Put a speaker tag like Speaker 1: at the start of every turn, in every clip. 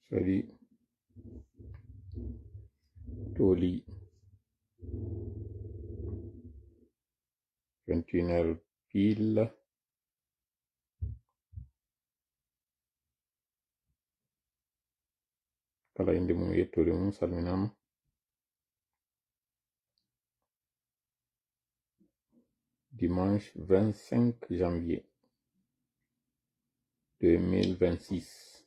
Speaker 1: Sadi toli 21h pile. Kala inde mum yettode mum salminama. Dimanche 25 janvier 2026.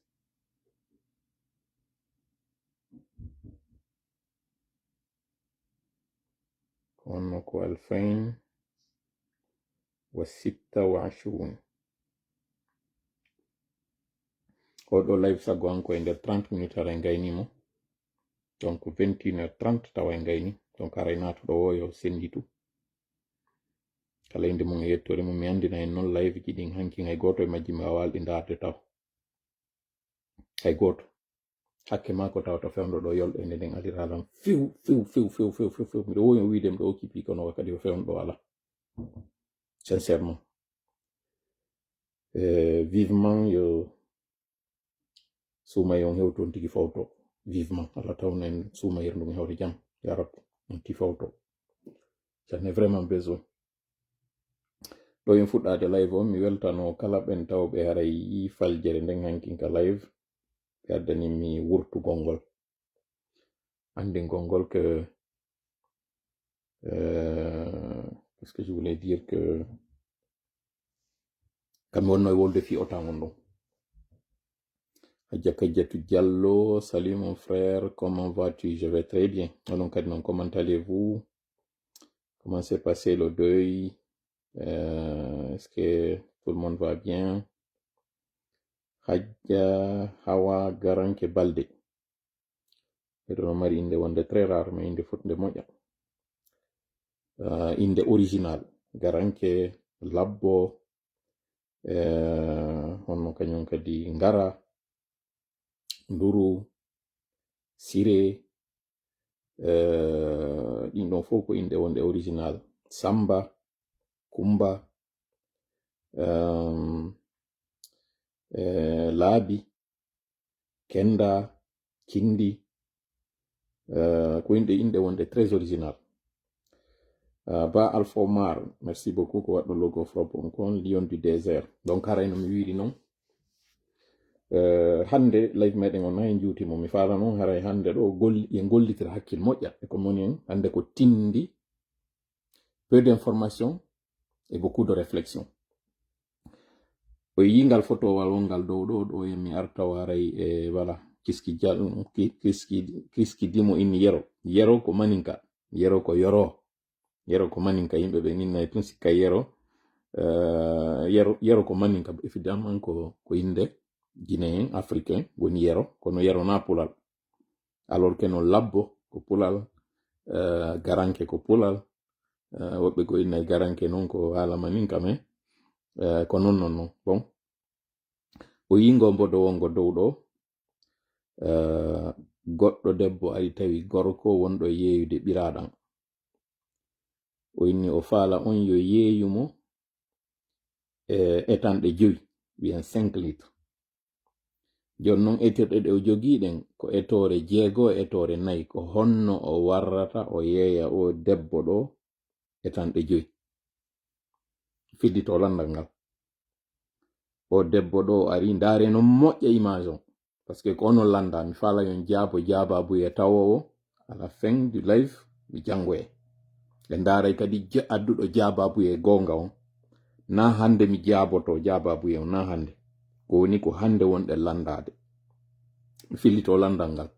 Speaker 1: Ko 2026. Oɗo live sago an ko e nder 30 minutes ara ngaynimo, donc 21h30 tawa e ngayni, donc ara natuɗo o yo senditu. Kala inde mum e yettore mum mi andina en noon live ji ɗin hanki hay goto e majji mi wawalɗi darde taw, hay goto hakke mako tawata fewndo ɗo yolɗo ende nden aliralam few miɗo wowi o wiide ɗo occupi kono wakkati o fewndo ɗo ala sincèrement. Vivement yo suuma yon hewton tigi fawto, vivement Allah tawna en suuma yerndum hewde jam ya rab, on ti fawto, j'en ai vraiment besoin. Ɗo en fuɗɗade live on mi weltano kala ɓen tawɓe haray yi faljere nden hankinka live ɓe addani mi wurtugol ngol, andingol ngol que parce que je voulais dire que kamɓe wonno e wolde fi otan on ɗon. Adjakajatou Diallo, salut mon frère, comment vas-tu? Je vais très bien. Alors, comment allez-vous? Comment s'est passé le deuil? Est-ce que tout le monde va bien? Hadja Hawa Garanke Balde. Et le nom inde wonde très rare, mais inde foot de moja. Inde original. Garanke Labbo. On kanyon kadi Ngara. Nduru, Sire, ɗin ɗon fof ko inde wonde original. Samba, Kumba, Laabi, Kenda, Kindi, ko inde wonde très original. Ba Alpha Omar, merci beaucoup ko waɗɗo logo frop on kon Lion du désert. Donc harayno mi wiiri noon hande live meɗen on nayi juutimo mi faala noon haray hande ɗo ye gollitira hakkil moƴƴa e ko moni en hande ko tindi peu d'information et beaucoup de réflexion. O yingal photowal wongal dow ɗo e mi arta waray e voilà kiski dimo in yero ko maninka, yero ko yoro ko maninka, yimɓe ɓe ninna tun sikka yero ko maninka évidemment ko inde guinéen africain woni yero, kono yero na pulal, alors que no labbo ko pulal, garanke ko pulal, woɓɓe ko inna garanke non ko haala maninka me, ko non bon. O yingo mbodo wongo dow ɗo goɗɗo debbo ari tawi gorko wonɗo yeeyude ɓiraɗam, o inni o faala on yo yeeyumo etanɗe 5 wiyan 5 litres. Jon non etirɗe ɗe o jogiiɗen ko etore 6 etore 4 ko honno o warrata o yeeya o debbo ɗo etanɗe 5 fiddito landal ngal. O debbo ɗo ari ndaare no moƴƴa image on parce que ko ono landa mi faala yon jaababuye tawowo à la fin du live mi jangoye ɓe ndaaray kadi adduɗo jaababuye gonga on na hande mi jaaboto jaababuye on na hande ko woni ko hande wonɗe landade mi fillito landal ngal.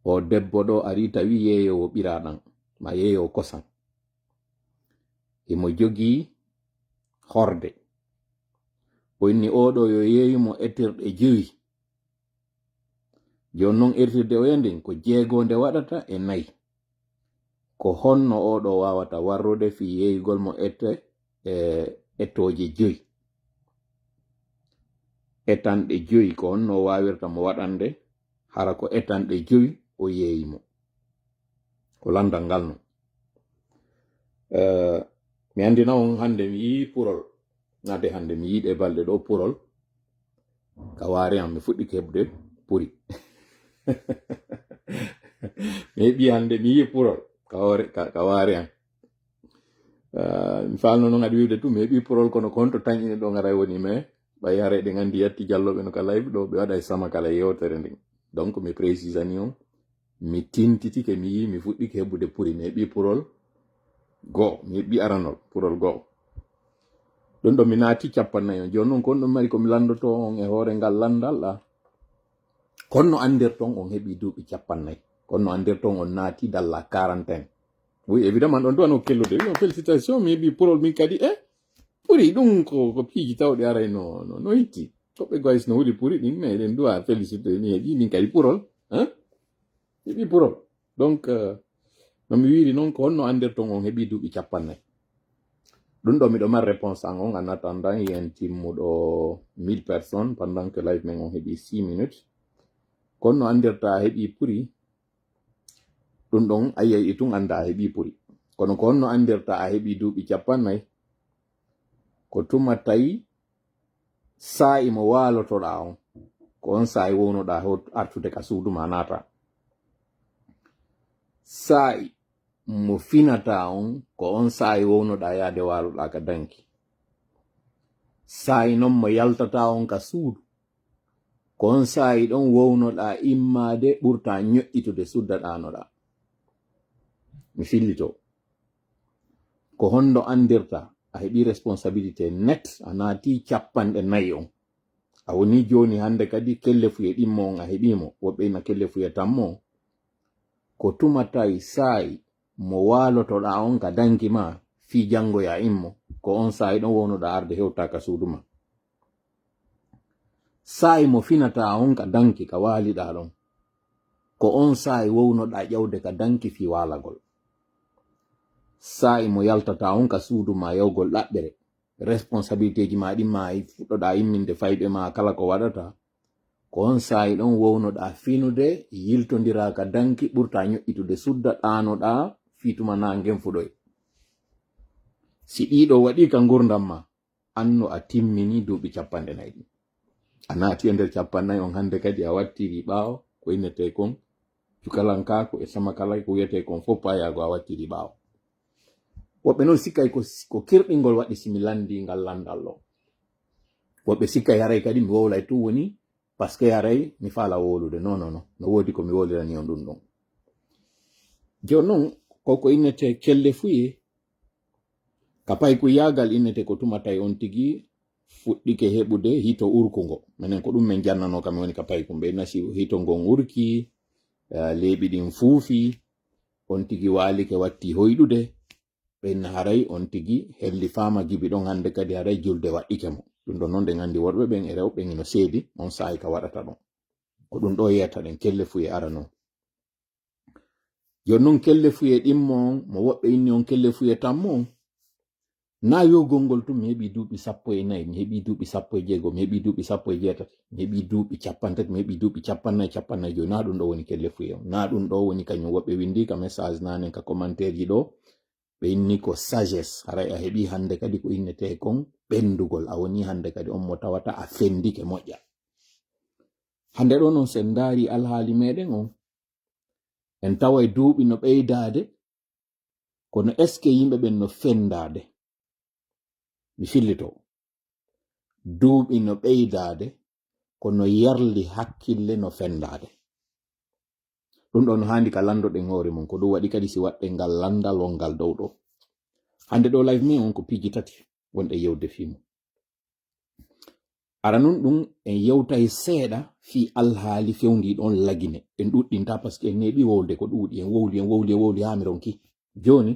Speaker 1: O debbo ɗo ari tawi yeeyowo ɓiraɗam ma yeeyowo kosam emo jogii horde, o inni oɗo yo yeeyumo etirɗe 5. jon non ertirde o yandin ko 6 nde waɗata e 4 ko honno oɗo wawata warrude fi yeeyugol mo ettoje 5 etanɗe 5 ko honno wawirta mo waɗande hara ko etanɗe 5 o yeeyimo ko landal ngal no. Mi andina on hande mi yi purol nade hande mi yiɗe balɗe ɗo purol ka waari am mi fuɗɗi keɓde puri maybe hande mi yi purol kawari an mi falno non adi wiwde tu maybe purol kono konto tañini ɗo ngaray woni mais ɓa yare ɗe gandi yatti jalloɓe no ka live ɗo ɓe waɗa e sama kala yewtere ndin donc mi précise ani on mi tintitike mi yi mi fuɗɗike heɓude puri maybe purol go mi heɓi aranol purol go ɗum ɗo mi naati 40 joni noon kon ɗum mari komi landoto on e hoore ngal landal ɗa konno andirton on heɓi duuɓi 40 konno andirton on naati dalla 40 oui évidemment ɗon duwano kellude wi on félicitation mi heɓi purol min kadi puri ɗum ko piiji tawɗe aray no hitti toɓɓe goys no huuli puri ɗin mais eɗen duwa félicité mi heɓi min kadi purol heɓi purol donc nomi wiri noon ko honno andirton on heɓi duuɓi 40 ɗum ɗo miɗo mari réponse an on en attendant yen timmuɗo 1000 personnes pendant que live men on heɓi 6 minutes konno andirta heɓi puri ɗum ɗon a yiyay tun anda a heɓi puri kono ko honno andirta a heɓi duuɓi 40 ko tuma tawi sa'i mo walotoɗa on ko on sa'i wownoɗa artude ka suudu ma nata sa'i mo finata on ko on sa'i wownoɗa yaade waloɗa ka danki sa'i non mo yaltata on ka suudu ko on sa'i ɗon wownoɗa immade ɓurta ño'itude suddaɗanoɗa mi fillito ko hondo andirta a heɓi responsabilité net a naati 40 on a woni joni hande kadi kelle fuye ɗimmo on a heɓimo woɓɓe na kelle fuye tammo ko tumatai sa'i mo walotoɗa on ka danki ma fi jangoya immo ko on sa'i ɗon wownoɗa arde hewta ka suudu ma sa'i mo finata on ka danki ka waliɗa ɗon ko on sa'i wownoɗa ƴawde ka danki fi walagol sa'i mo yaltata on ka suudu ma yawgol ɗaɓɓere responsabilité ji ma ɗin ma fuɗɗoɗa imminde fayɓe ma kala ko waɗata ko on sa'i ɗon wownoɗa finude yiltodira ka danki ɓurta ño'itude sudda ɗanoɗa fituma nangen fuɗoy si ɗiɗo waɗi ka gurdam ma anno a timmini duuɓi 40 a naati e nder 40 on hande kadi a wattiri ɓaawo ko innete kon cukalankako e sama kala ko wiyete kon fof payago a wattiri ɓaawo woɓɓe noon sikkay ko kirɗingol waɗi simi landi ngal landal ɗo woɓɓe sikkay haray kadi mi wowlay tu woni par ce que haray mi faala wolude non no woodi ko mi wolirani on ɗum ɗon joni noon koko innete kelle fuye ka pay ko yagal innete ko tumatay on tigi fuɗɗike heɓude hito urkugo minen ko ɗum men jannano kam woni ka pay ko ɓe nasi hito ngon urki leeɓi ɗin fuufi on tigi walike watti hoyɗude ɓenna haray on tigi helli fama gibi ɗon hande kadi haray julde waɗɗike mo ɗum ɗon noon nde gandi worɓe ɓen e rewɓe ino seedi on sa'i ka waɗata ɗon ko ɗum ɗo yeyata ɗen kelle fuye ara non joni noon kelle fuye ɗimmo on mo woɓɓe inni on kelle fuye tammo on na yogol ngol tum mi heɓi duuɓi 14 mi heɓi duuɓi 16 mi heɓi duuɓi 17 mi heɓi duuɓi 30 mi heɓi duuɓi 40 joni na ɗum ɗo woni kelle fuye on na ɗum ɗo woni kañum woɓɓe windi ka message nanen ka commentaire ji ɗo ɓe inni ko sagesse haray a heɓi hande kadi ko innete kon ɓendugol a woni hande kadi on mo tawata a fendike moƴƴa hande ɗo noon sen daari alhaali meɗen on en tawa duuɓi no ɓeydade kono est ce que yimɓe ɓen no fendade mi fillito duuɓi no ɓeydade kono yarli hakkille no fendade ɗum ɗo no handi ka landoɗen hoore mon ko ɗum waɗi kadi si waɗɗe ngal landal wongal dow ɗo hande ɗo live min on ko piiji tati wonɗe yewde fimo ara nun ɗum en yewtay seeɗa fi alhaali fewndi ɗon lagine en ɗuɗɗinta par ce que en neeɓi wowlde ko ɗuuɗi en wowli ha mi ronki joni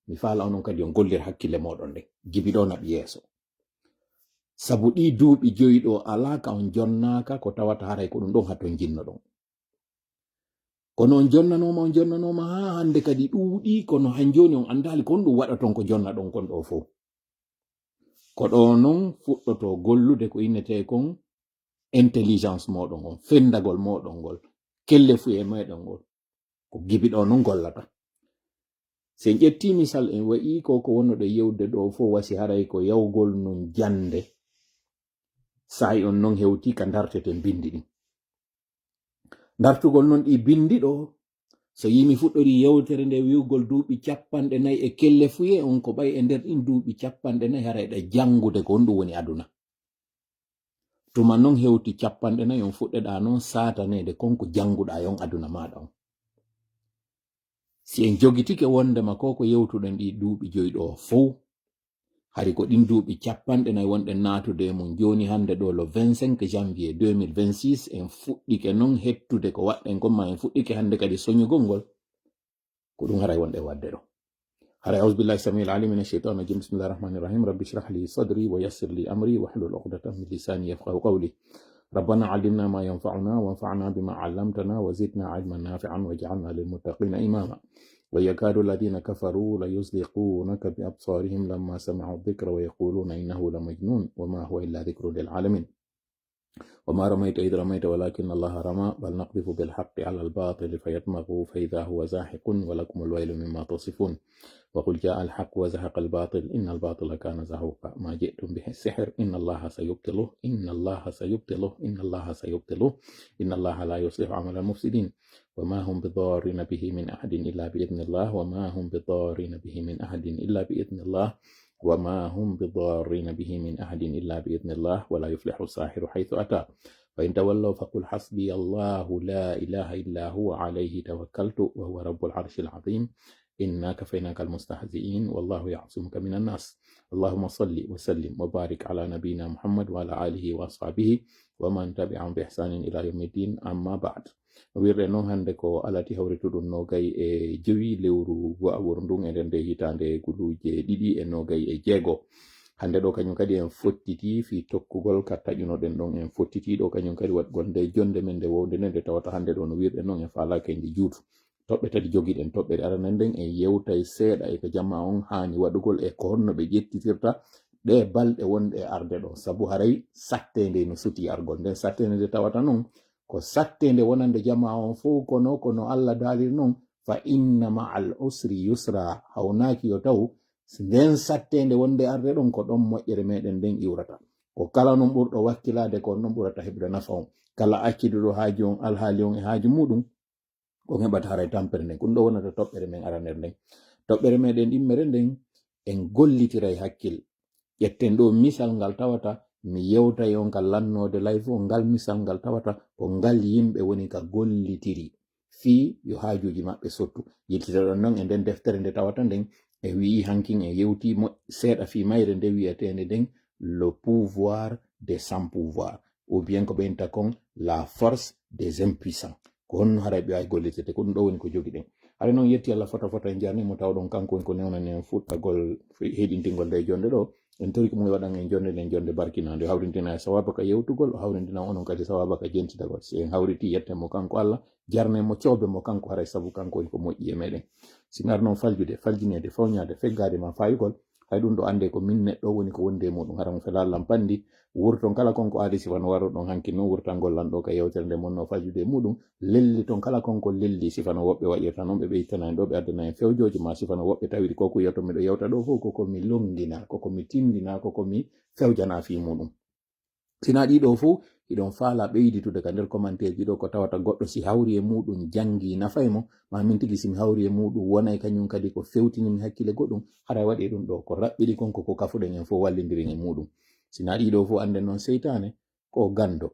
Speaker 1: mi faala onon kadi on gollir hakkille moɗon nde gibi ɗo naɓi yeeso sabu ɗi duuɓi joyi ɗo alaka on jonnaka ko tawata haray ko ɗum ɗon haton jinno ɗon kono on jonnanoma ha hande kadi ɗuuɗi kono han joni on andali kon ɗum waɗa ton ko jonna ɗon kon ɗo fof ko ɗo non fuɗɗoto gollude ko innete kon intelligence moɗon on fendagol moɗon ngol kelle fu e meɗon ngol ko gibi ɗo non gollata sen ƴetti misal en wa'i ko wonnoɗo yewde ɗo fof wasi haray ko yawgol non jande sa'i on non hewti ka dartete bindi ɗin dartugol non ɗi bindi ɗo so yimi fuɗɗori yewtere nde wiwgol duuɓi 40 e kelle fuye on ko ɓay e nder ɗin duuɓi 40 hara eɗa jangude ko on ɗum woni aduna tuma non hewti 40 on fuɗɗeɗa non satanede konko janguɗa yon aduna maɗa on si en jogitike wondema ko yewtuɗen ɗi duuɓi 5 ɗo fow hari ko ɗin duuɓi 40 wonɗen natude mum joni hande ɗo le 25 janvier 2026 en fuɗɗike non hettude ko waɗɗen komma en fuɗɗike hande kadi soñugol ngol ko ɗum haray wonɗe wadde ɗo haray auzubillahi samil alim min ashaitan rajim bismillahir rahmanir rahim rabbi shrah li sadri wa yassir li amri wahlul uqdatan min lisani yafqahu qawli ربنا علمنا ما ينفعنا وانفعنا بما علمتنا وزدنا علما نافعا واجعلنا للمتقين إماما ويكاد الذين كفروا ليزلقونك بأبصارهم لما سمعوا الذكر ويقولون إنه لمجنون وما هو إلا ذكر للعالمين وما رميت إذ رميت ولكن الله رمى بل نقذف بالحق على الباطل فيدمغه فإذا هو زاحق ولكم الويل مما تصفون وقل جاء الحق وزهق الباطل إن الباطل كان زهوقا ما جئتم به السحر إن الله سيبطله إن الله سيبطله إن الله سيبطله إن الله لا يصلح عمل المفسدين وما هم بضارين به من أحد إلا بإذن الله وما هم بضارين به من أحد إلا بإذن الله وما هم بضارين به من أحد إلا بإذن الله ولا يفلح الساحر حيث أتى فإن تولوا فقل حسبي الله لا إله إلا هو عليه توكلت وهو رب العرش العظيم إنا كفيناك المستهزئين والله يعصمك من الناس اللهم صل وسلم وبارك على نبينا محمد وعلى آله وأصحابه ومن تبعهم بإحسان إلى يوم الدين أما بعد wirre noon hande ko alati hawrituɗum nogay e jewi lewru wa'awor ndun eɗen nde hitande guluje 2 e nogay e 6 hande ɗo kañum kadi en fottiti fi tokkugol ka taƴunoɗen ɗon en fottiti ɗo kañum kadi waɗgol nde jonde men nde wowde nde tawata hande ɗo no wirɗe noon en falake ndi juutu toɓɓe tati jogiɗen toɓɓere aranen nden en yewtay seeɗa e ko jamma on hani waɗugol e ko honno ɓe ƴettitirta ɗe balɗe wonɗe e arde ɗo sabu haray sattende no suti argol nden sattende nde tawata noon ko sattende wonande jama on fof kono Allah dalir non fa inna ma'al usri yusra hawnaki yo taw nden sattende wonde arde ɗon ko ɗon moƴƴere meɗen nden iwrata ko kala non ɓurɗo wakkilade ko non ɓurata heɓde nafa on kala acciduɗo haaju on alhaali on e haaju muɗum ko heɓata haray tampere nden ɗum ɗo wonata toɓɓere men araner nden toɓɓere meɗen immere nden en gollitiray hakkil ƴetten ɗo misal ngal tawata mi yewtay on kal lannode live on ngal misal ngal tawata ko ngal yimɓe woni ka gollitiri fi yo haajuji maɓɓe sottu yiltitaɗon noon e nden deftere nde tawata nden e wii hankin e yewti seeɗa fi mayre nde wiyetende nden le pouvoir des sans pouvoir ou bien ko ɓeynta kon la force des impuissants ko honno haray ɓe wawi gollitete ko ɗum ɗo woni ko jogi ɗen haɗa noon yetti Allah fota en jarnimo tawɗon kanko woni ko newnani en fuɗɗagol heɗintingol nde jonde ɗo en tori ko mum waɗan en jonde nden jonde barkinade o hawrintina e sawaba ka yewtugol o hawrintina onon kadi sawaba ka jentitagol si en hawriti yettemo kanko Allah jarnemo cowbe mo kanko haray sabu kanko woni ko moƴƴi e meɗen sinar noon faljinede fawñade feggade ma fayugol hay ɗum ɗo ande ko min neɗɗo woni ko wonde muɗum hara mo felallam pandi wurton kala konko aadi sifano waro ɗon hanki noon wurtangol lanɗo ka yewtere nde monno faljude muɗum lelli ton kala konko lelli sifano woɓɓe waɗirta noon ɓe ɓeytana en ɗo ɓe addana en fewjoji ma sifano woɓɓe tawiri koko yewto miɗo yewta ɗo fof koko mi longdina koko mi tindina koko mi fewjana fi muɗum sina ɗiɗo fof iɗon faala ɓeyditude ka nder commentaire ji ɗo ko tawata goɗɗo si hawri e muɗum jangi nafay mo ma min tigi simi hawri e muɗum wonay kañum kadi ko fewtinimi hakkille goɗɗum haray waɗi ɗum ɗo ko raɓɓiɗi konko ko kafuɗen en fof wallidiri e muɗum sina ɗiɗo fof anden noon seytane ko gando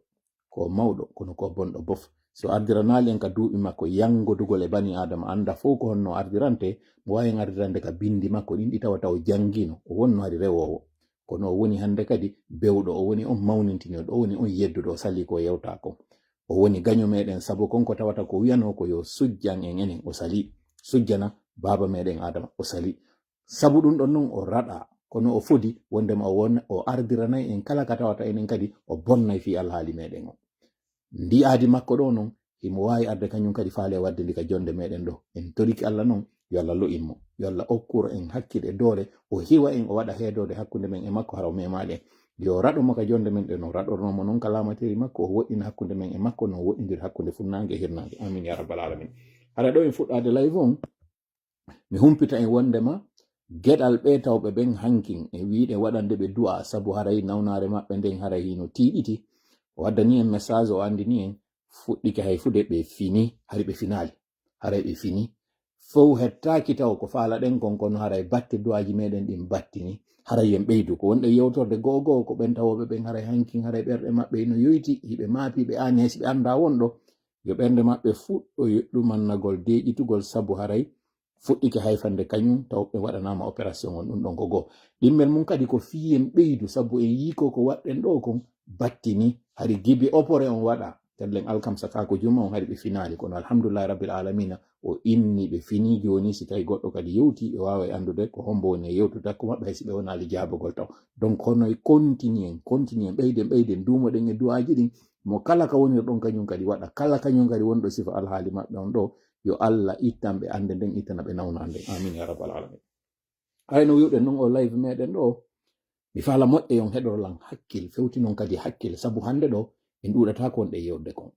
Speaker 1: ko mawɗo kono ko bonɗo bof so ardiranali en ka duuɓi makko yangodugol e bani adama anda fof ko honno ardirante mo wawi ardirande ka bindi makko ɗin ɗi tawata o jangino o wonno hari rewowo kono o woni hande kadi bewɗo o woni on mawnintinoɗo o woni on yedduɗo o sali ko yewta ko o woni gaño meɗen sabu konko tawata ko wiyano ko yo sujjan en enen o sali sujjana baba meɗen adama o sali sabu ɗum ɗon noon o raɗa kono o fodi wondema o ardiranay en kala ka tawata enen kadi o bonnay fi alhaali meɗen o ndi aadi makko ɗo noon himo wawi arde kañum kadi faale wadde ndi ka jonde meɗen ɗo en toriki Allah noon yo Allah lo'inmo yo Allah okkuro en hakkille doole o hiwa en o waɗa heedode hakkunde men e makko hara o memali en yo raɗomo ka jonde men ɗe no raɗornomo noon ka lamateri makko o woɗɗina hakkunde men e makko no woɗɗidiri hakkunde funnange e hirnange amin ya rabbal alamin haɗa ɗo en fuɗɗade live on mi humpita en wondema geɗal ɓe tawɓe ɓen hankin e wiɗe waɗande ɓe du'a sabu haray nawnare maɓɓe nden haray hino tiiɗiti o waddani en message o andini en fuɗɗike hay fude ɓe fini hari ɓe finali haray ɓe fini fow hettaki taw ko faala ɗen konkono haray batte duwaji meɗen ɗin battini haray yen ɓeydu ko wonɗe yewtorde go'o ko ɓen tawoɓe ɓen haray hankin haray ɓerɗe maɓɓe no yoyti hiɓe maapi ɓe ani haysi ɓe anda wonɗo yo ɓernde maɓɓe fuɗɗo yoɗɗumannagol deƴƴitugol sabu haray fuɗɗike hayfande kañum taw ɓe waɗanama opération on ɗum ɗon ko goo ɗimmel mum kadi ko fiyen ɓeydu sabu en yiko ko waɗɗen ɗo kon battini hari gibi opore on waɗa tellen alkamsa ka ko juma on hari ɓe finali kono alhamdulillahi rabbil alamina o inni ɓe fini joni si tawi goɗɗo kadi yewti ɓe wawa andude ko hombo woni e yewtude hakku maɓɓe haysi ɓe wonali jabogol taw donc hono e continue en ɓeyden dumoɗen e duwaji ɗin mo kala ka wonir ɗon kañum kadi waɗa kala kañum kadi wonɗo sifa alhaali maɓɓe on ɗo yo Allah ittan ɓe ande nden ittana ɓe nawna nden amin ya rabbal alamin hayno wiwɗen noon o live meɗen ɗo mi faala moƴƴe yon heɗorlan hakkil fewti noon kadi hakkil sabu hande ɗo en ɗuɗata ko wonɗe yewde kon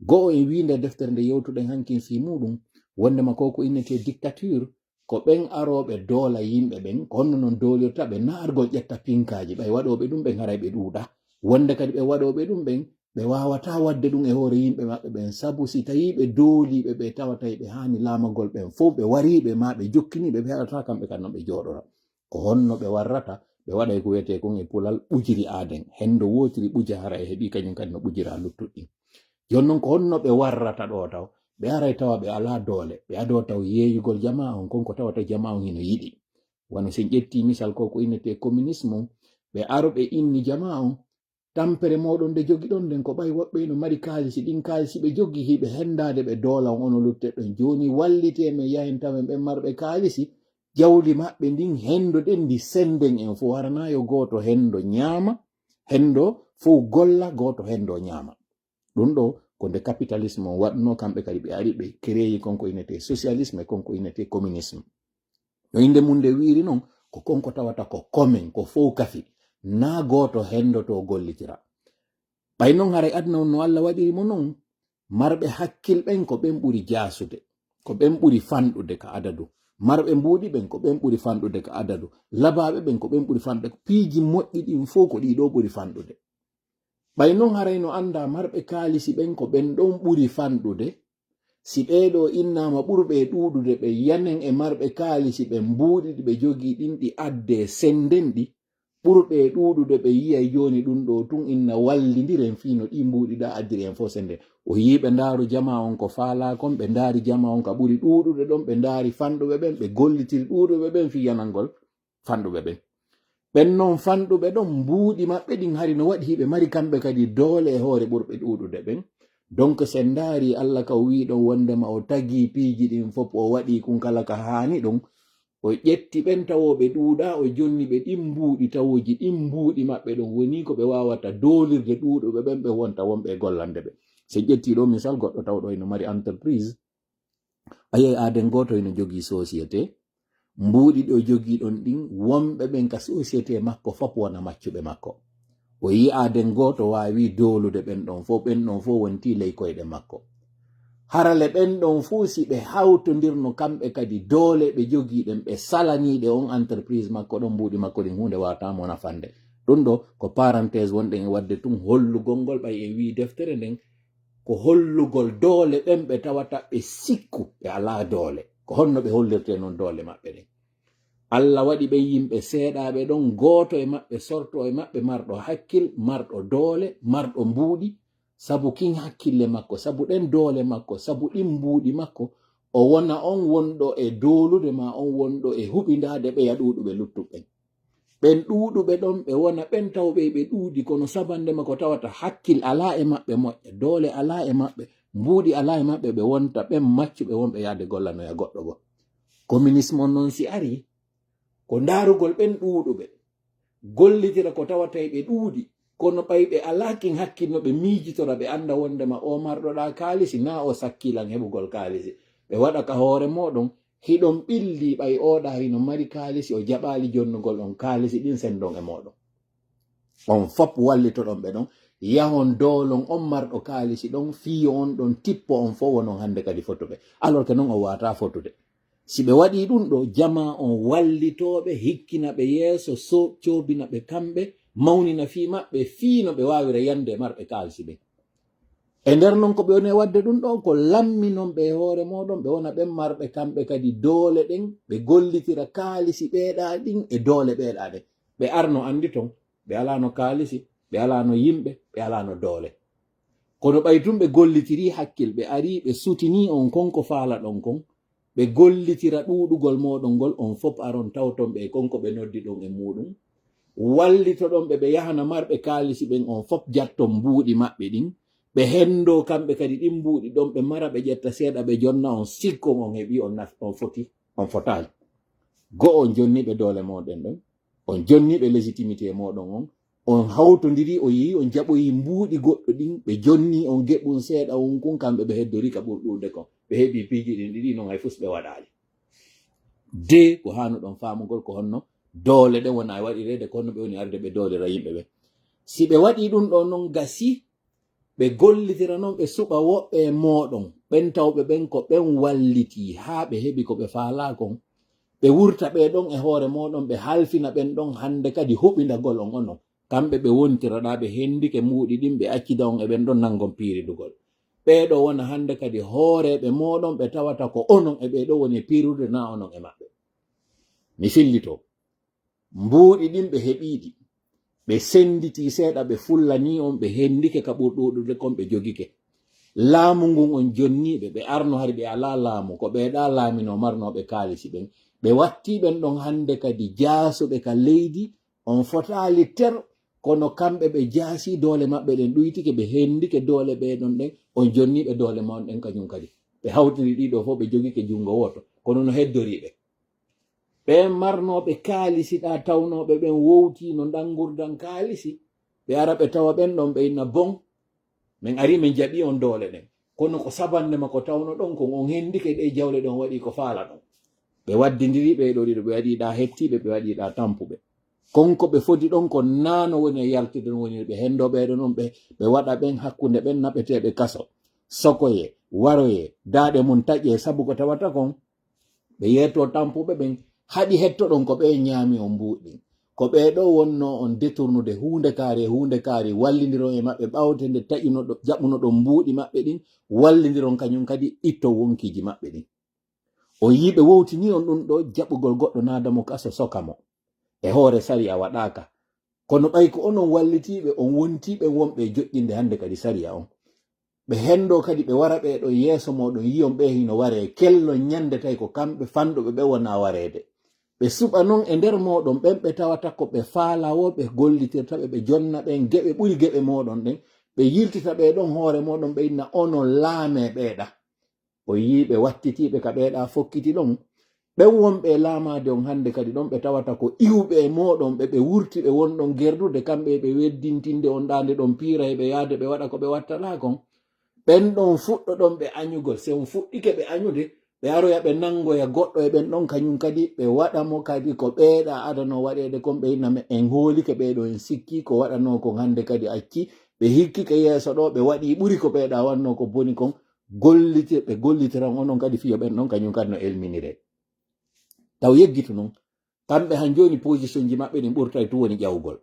Speaker 1: go'o en wi nde deftere nde yewtuɗen hankin fi muɗum wondema ko innete dictature ko ɓen aroɓe doola yimɓe ɓen ko honno noon doolirta ɓe naargol ƴetta pinkaji ɓay waɗoɓe ɗum ɓen haray ɓe ɗuuɗa wonde kadi ɓe waɗoɓe ɗum ɓen ɓe wawata wadde ɗum e hoore yimɓe maɓɓe ɓen sabu si tawi ɓe dooliɓe ɓe tawatay ɓe hani laamagol ɓen fof ɓe wariɓe ma ɓe jokkiniɓe ɓe heɗata kamɓe kadi noon ɓe jooɗora ko honno ɓe warrata ɓe waɗay ko wiyete kon e pulal ɓujiri aaden hendo wotiri ɓuja hara e heeɓi kañum kadi no ɓujira luttuɗɗin jon noon ko honno ɓe warrata ɗo taw ɓe aray tawa ɓe ala doole ɓe ado taw yeeyugol jama on konko tawata jama on hino yiɗi wano sen ƴetti misal ko innete communisme ɓe aro ɓe inni jama on tampere moɗon nde jogi ɗon nden ko ɓay woɓɓe no mari kaalisi ɗin kaalisi ɓe jogi hiɓe hendade ɓe doola on ono lutteɗon joni wallite men yahen tawen ɓen marɓe kaalisi jawdi maɓɓe ndin hendo ɗen ndi senden en fo waranayo goto hendo ñaama hendo fo golla goto hendo ñaama ɗum ɗo ko nde capitalisme on waɗno kamɓe kadi ɓe ari ɓe créyi konko innete socialisme e konko innete communisme no inde mum nde wiiri noon ko konko tawata ko commun ko fow kafi na goto hendoto gollitira ɓay noon haray adna on no Allah waɗirimo noon marɓe hakkil ɓen ko ɓen ɓuri jasude ko ɓen ɓuri fanɗude ka adadu marɓe mbuuɗi ɓen ko ɓen ɓuri fanɗude ka adadu labaɓe ɓen ko ɓen ɓuri fanɗude piiji moƴƴi ɗin fof ko ɗiɗo ɓuri fanɗude ɓay noon haray no anda marɓe kaalisi ɓen ko ɓen ɗon ɓuri fanɗude si ɓeɗo innama ɓurɓe ɗuɗude ɓe yanen e marɓe kaalisi ɓen mbuuɗi ɓe jogi ɗin ɗi adde senden ɗi ɓurɓe ɗuɗude ɓe yiyay joni ɗum ɗo tun inna wallidiren fino ɗi mbuuɗiɗa addiri en fo sende o yiɓe ndaaru jama on ko faala kon ɓe ndaari jama on ka ɓuri ɗuɗude ɗon ɓe ndaari fanɗuɓe ɓen ɓe gollitiri ɗuɗuɓe ɓen fi yanangol fanɗuɓe ɓen ɓen noon fanɗuɓe ɗon mbuuɗi maɓɓe ɗin hari no waɗi hiɓe mari kamɓe kadi doole e hoore ɓurɓe ɗuɗude ɓen donc sen ndaari Allah ka wiɗon wondema o tagi piiji ɗin fof o waɗi kun kala ka haani ɗum o ƴetti ɓen tawoɓe ɗuuɗa o jonni ɓe ɗin mbuuɗi tawoji ɗin mbuuɗi maɓɓe ɗon woni ko ɓe wawata doolirde ɗuuɗuɓe ɓen ɓe wonta wonɓe gollande ɓe se ƴetti ɗo misal goɗɗo tawɗo eno mari entreprise ayey aden goto eno jogii société mbuuɗi ɗo jogii ɗon ɗin wonɓe ɓen ka société makko fop wona maccuɓe makko o yi aden goto wawi doolude ɓen ɗon fof wonti ley koyɗe makko harale ɓen ɗon fuu si ɓe hawtodirno kamɓe kadi doole ɓe jogiiɗen ɓe salaniɗe on entreprise makko ɗon mbuuɗi makko ɗin hunde watamo nafande ɗum ɗo ko parenthèse wonɗen e wadde tun hollugol ngol ɓay e wi deftere nden ko hollugol doole ɓen ɓe tawata ɓe sikku ɓe ala doole ko honno ɓe hollirte noon doole maɓɓe ɗen Allah waɗi ɓe yimɓe seeɗaɓe ɗon gooto e maɓɓe sorto e maɓɓe marɗo hakkil marɗo doole marɗo mbuuɗi sabu kin hakkille makko sabu ɗen doole makko sabu ɗin mbuuɗi makko o wona on wonɗo e doolude ma on wonɗo e huɓindade ɓe yaɗuɗuɓe luttuɓen ɓen ɗuuɗuɓe ɗon ɓe wona ɓen tawɓe ɓe ɗuuɗi kono sabandema ko tawata hakkil ala e maɓɓe moƴƴe doole ala e maɓɓe mbuuɗi ala e maɓɓe ɓe wonta ɓen maccuɓe wonɓe yaade gollanoya goɗɗo go communisme on noon si ari ko ndaarugol ɓen ɗuuɗuɓe gollitira ko tawatay ɓe ɗuuɗi kono ɓayɓe alakin hakkilno ɓe miijitora ɓe anda wondema o marɗoɗa kaalisi na o sakkilan heɓugol kaalisi ɓe waɗa ka hoore moɗon hiɗon ɓilli ɓay oɗa hino mari kaalisi o jaɓali jonnugol on kaalisi ɗin sendon e moɗon on fop wallitoɗon ɓe ɗon yahon doolon on marɗo kaalisi ɗon fiyo on ɗon tippo on fo wonon hande kadi fotuɓe alors que noon o wata fotude si ɓe waɗi ɗum ɗo jama on wallitoɓe hikkina ɓe yeeso so coobina ɓe kamɓe mawnina fi maɓɓe fiino ɓe wawira yande marɓe kaalisi ɓe e nder non ko ɓe woni wadde ɗum ɗon ko lammi non ɓe hoore moɗon ɓe wona ɓen marɓe kamɓe kadi doole ɗen ɓe gollitira kaalisi ɓeeɗa ɗin e doole ɓeeɗa ɗen ɓe arno andi ton ɓe alano kaalisi ɓe alano yimɓe ɓe alano doole kono ɓay tum ɓe gollitiri hakkil ɓe ari ɓe sutini on konko faala ɗon kon ɓe gollitira ɗuɗugol moɗon ngol on fof aron tawton ɓe konko ɓe noddi ɗon e muɗum wallito ɗon ɓe yahana marɓe kaalisi ɓen on fof jatton mbuuɗi maɓɓe ɗin ɓe hendo kamɓe kadi ɗin mbuuɗi ɗon ɓe mara ɓe ƴetta seeɗa ɓe jonna on sikkon on heɓi on fotali go on jonniɓe doole moɗon ɗon on jonniɓe légitimité moɗon on hawtodiri o yehi on jaɓoyi mbuuɗi goɗɗo ɗin ɓe jonni on geɓɓum seeɗa on kun kamɓe ɓe heddori ka ɓurɗude kon ɓe heɓi piiji ɗin ɗiɗi non hay fus ɓe waɗali de ko hanuɗon famugol ko honno doole ɗe wona waɗirede ko honno ɓe woni arde ɓe doolira yimɓe ɓe si ɓe waɗi ɗum ɗo non gasi ɓe gollitira noon ɓe suɓa woɓɓe e moɗon ɓen tawɓe ɓen ko ɓen walliti haa ɓe heɓi ko ɓe faala kon ɓe wurta ɓe ɗon e hoore moɗon ɓe halfina ɓen ɗon hande kadi huɓindagol on onon kamɓe ɓe wontiraɗa ɓe hendike muuɗi ɗin ɓe accida on e ɓen ɗon nangon piiridugol ɓeɗo wona hande kadi hooreɓe moɗon ɓe tawata ko onon e ɓeɗo woni piirude na onon e maɓɓe mi fillito mbuuɗi ɗin ɓe heɓiɗi ɓe senditi seeɗa ɓe fullani on ɓe hendike ka ɓurɗuɗude kon ɓe jogike laamu ngun on jonniɓe ɓe arno hari ɓe ala laamu ko ɓeɗa laamino marnoɓe kaalisi ɓen ɓe watti ɓen ɗon hande kadi jaasuɓe ka leydi on fotali ter kono kamɓe ɓe jaasi doole maɓɓe ɗen ɗuytike ɓe hendike doole ɓeɗon ɗen on jonniɓe doole mon ɗen kañum kadi ɓe hawtiri ɗiɗo fof ɓe jogike jungo woto kono no heddoriɓe ɓe marnoɓe kaalisi ɗa tawnoɓe ɓen wowti no dangurdan kaalisi ɓe ara ɓe tawa ɓen ɗon ɓe inna bon min ari min jaɓi on doole ɗen kono ko sabande makko tawno ɗon kon on hendike ɗe jawle ɗon waɗi ko faala ɗon ɓe waddidiri ɓe ɗo ɗiɗo ɓe waɗiɗa hettiɓe ɓe waɗiɗa tampuɓe konko ɓe foti ɗon ko nano woni e yaltude woni ɓe hendoɓeɗo noon ɓe waɗa ɓen hakkunde ɓen naɓeteɓe kaso sokoye waroye daaɗe mum taƴe sabu ko tawata kon ɓe yetto tampuɓe ɓen haɗi hetto ɗon ko ɓe ñaami on mbuɗi ko ɓeɗo wonno on détournude hunde kaari wallidiron e maɓɓe ɓawte nde taƴuno jaɓuno ɗon mbuuɗi maɓɓe ɗin wallidiron kañum kadi itto wonkiji maɓɓe ɗin o yiɓe wowtini on ɗum ɗo jaɓugol goɗɗo nadamo kaso sokamo e hoore sariya waɗaka kono ɓay ko onon wallitiɓe on wontiɓe wonɓe joƴƴinde hande kadi sariya on ɓe hendo kadi ɓe wara ɓeɗo yeeso moɗon yiyon ɓe hino ware kello ñande tawi ko kamɓe fanɗuɓe ɓe wona warede ɓe suɓa noon e nder moɗon ɓen ɓe tawata ko ɓe faalawo ɓe gollitirtaɓe ɓe jonna ɓen geɓe ɓuri geɓe moɗon ɗen ɓe yiltita ɓe ɗon hoore moɗon ɓe inna onon laame ɓeeɗa o yiɓe wattitiɓe ka ɓeeɗa fokkiti ɗon ɓen wonɓe laamade on hande kadi ɗon ɓe tawata ko iwɓe e moɗon ɓe wurti ɓe wonɗon gerdude kamɓe ɓe weddintinde on ɗande ɗon piira e ɓe yaade ɓe waɗa ko ɓe wattala kon ɓen ɗon fuɗɗo ɗon ɓe añugol se on fuɗɗike ɓe añude ɓe aroya ɓe nangoya goɗɗo e ɓen ɗon kañum kadi ɓe waɗamo kadi ko ɓeeɗa adano waɗede kon ɓe inname en hoolike ɓeɗo en sikki ko waɗano kon hande kadi acci ɓe hikkike yeeso ɗo ɓe waɗi ɓuri ko ɓeeɗa wanno ko boni kon ɓe gollitiran onon kadi fiyo ɓen ɗon kañum kadi no elminire taw yeggito noon kamɓe han joni position ji maɓɓe ɗin ɓurtay tu woni ƴawgol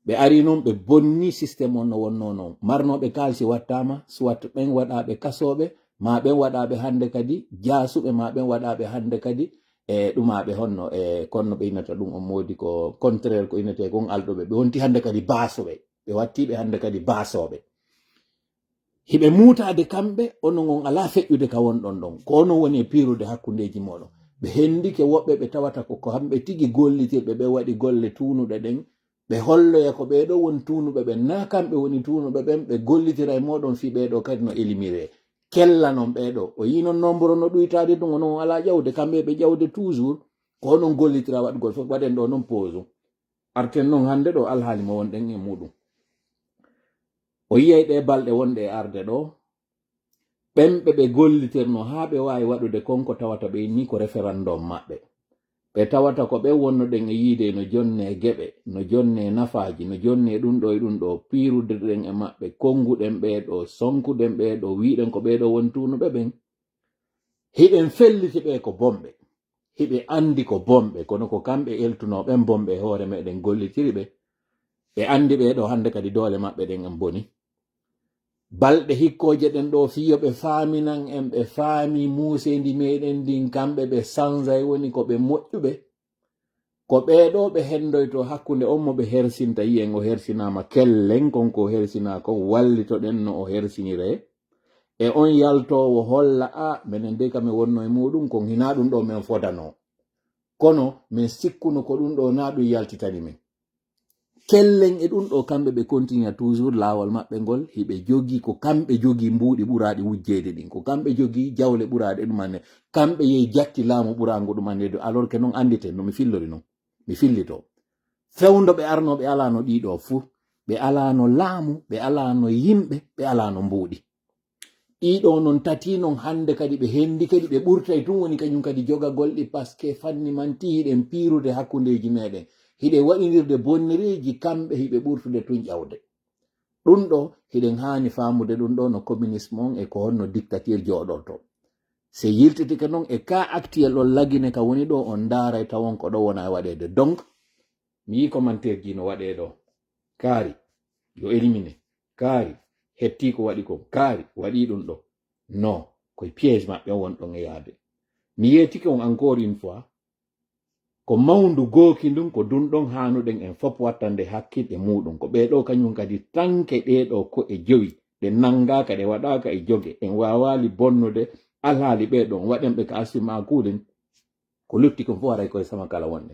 Speaker 1: ɓe ari noon ɓe bonni systéme on no wonno noon marnoɓe kaalisi wattama soit ɓen waɗaɓe kasoɓe ma ɓen waɗaɓe hande kadi jaasuɓe ma ɓen waɗaɓe hande kadi e ɗumaɓe honno e konno ɓe innata ɗum on modi ko contraire ko innete kon alɗoɓe ɓe wonti hande kadi baasoɓe ɓe wattiɓe hande kadi baasoɓe hiɓe muutade kamɓe onon on ala feƴƴude ka wonɗon ɗon ko onon woni e piirude hakkundeji moɗon ɓe hendike woɓɓe ɓe tawata ko kamɓe tigi gollitirɓe ɓe waɗi golle tuunuɗe ɗen ɓe holloya ko ɓeɗo woni tuunuɓe ɓen na kamɓe woni tuunuɓe ɓen ɓe gollitira e moɗon fi ɓeɗo kadi no éliminer kella non ɓeɗo o yi non nombre no ɗuytade ɗum onon ala ƴawde kamɓe ɓe ƴawde toujours ko onon gollitira waɗgol fof waɗen ɗo noon pause arten noon hande ɗo alhaali mo wonɗen e muɗum o yiyay ɗe balɗe wonɗe e arde ɗo ɓen ɓe gollitirno haa ɓe wawi waɗude konko tawata ɓe ni ko référendum maɓɓe ɓe tawata ko ɓe wonnoɗen e yiide no jonne geɓe no jonne nafaji no jonne ɗum ɗo e ɗum ɗo piirudirɗen e maɓɓe konguɗen ɓeɗo sonkuɗen ɓeɗo wiɗen ko ɓeɗo wontunoɓe ɓen hiɓen felliti ɓe ko bomɓe hiɓe andi ko bomɓe kono ko kamɓe eltunoɓen bomɓe hoore meɗen gollitiri ɓe ɓe andi ɓeɗo hande kadi doole maɓɓe ɗen en boni balɗe hikkoje ɗen ɗo fiyo ɓe faaminan en ɓe faami muusendi meɗen ndin kamɓe ɓe sansay woni ko ɓe moƴƴuɓe ko ɓeeɗo ɓe hendoyto hakkunde on mo ɓe hersinta yi'en o hersinama kellen konko hersina kon wallitoɗen no o hersinire e on yaltowo holla a minen de kam mi wonno e muɗum kon hina ɗum ɗo min fodano kono min sikkuno ko ɗum ɗo na ɗum yaltitani min kellen e ɗum ɗo kamɓe ɓe continue toujours laawol maɓɓe ngol hiɓe jogi ko kamɓe jogi mbuuɗi ɓuraɗi wujjede ɗin ko kamɓe jogi jawle ɓuraɗe ɗumanne kamɓe yehi jatti laamu ɓurago ɗumanne alors que noon anditen no mi fillori noon mi fillito fewndo ɓe arno ɓe alano ɗiɗo fuu ɓe alano laamu ɓe alano yimɓe ɓe alano mbuuɗi ɗiɗo non tati non hande kadi ɓe hendi kadi ɓe ɓurtay tun woni kañum kadi joga golɗi par ce que fanni manti hiɗen pirude hakkundeji meɗen hiɗe waɗidirde bonnereji kamɓe hiɓe ɓurtude tun ƴawde ɗum ɗo hiɗen hani famude ɗum ɗo no communisme on e ko honno dictature joɗorto se yiltitike noon e ka actuel on lagine ka woni ɗo on daaray tawon ko ɗo wona waɗede donc mi yi commentaire ji no waɗe ɗo kaari yo élimine kaari hetti ko waɗi ko kaari waɗi ɗum ɗo non koye piège maɓɓe on won ɗon e yaade mi yetike on encore une fois ko mawndu gooki ndun ko dun ɗon hanuɗen en fof wattande hakkilɗe muɗum ko ɓeɗo kañum kadi tanke ɗeɗo ko e jowi ɗe nangaka ɗe waɗaka e joge en wawali bonnude alhaali ɓeɗon waɗenɓe ka asima kuuɗen ko lutti ko fof waray koye sama kala wonde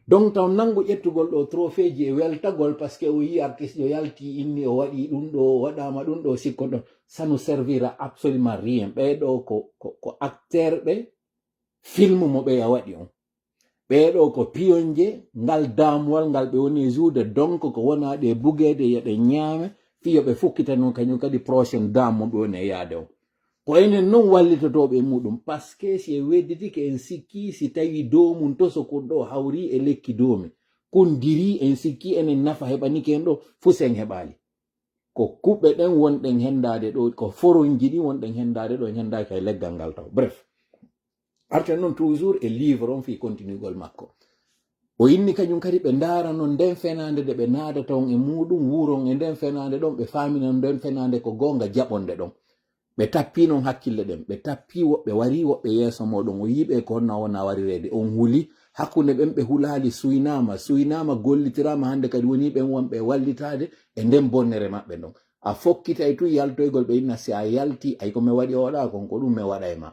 Speaker 1: donc taw nangu ƴettugol ɗo trophée ji e weltagol par ce que o yi artiste yo yalti inni o waɗi ɗum ɗo o waɗama ɗum ɗo sikkon ɗon ça nous servira absolument rien ɓeɗo ko acteur ɓe film mo ɓe a waɗi on ɓeɗo ko piyonje ngal damuwal ngal ɓe woni juude donc ko wona ɗe bugede yeɗe ñaame fiyo ɓe fukkita noon kañum kadi prochaine dame mo ɓe woni e yaade on ko enen noon wallitotoɓe muɗum par ce que si e wedditike en sikki si tawi domum to so kon ɗo hawri e lekki domi kon diri en sikki enen nafa heɓanike en ɗo fusen heɓali ko kuɓɓe ɗen wonɗen hendade ɗo ko foronji ɗi wonɗen hendade ɗo en hendaki hay leggal ngal taw bref arten noon toujours e livre on fi continuegol makko o inni kañum kadi ɓe ndaara noon nden fenande nde ɓe naadata on e muɗum wuron e nden fenande ɗon ɓe famina nden fenande ko gonga jaɓonde ɗon ɓe tappi noon hakkille ɗen ɓe tappi woɓɓe wari woɓɓe yeeso moɗon o yiɓe ko honna wona warirede on huli hakkunde ɓen ɓe hulali suynama gollitirama hande kadi woni ɓen wonɓe wallitade e nden bonnere maɓɓe ɗon a fokkitay tun yaltoygol ɓe inna si a yalti ay ko mi waɗi oɗa kon ko ɗum mi waɗa e ma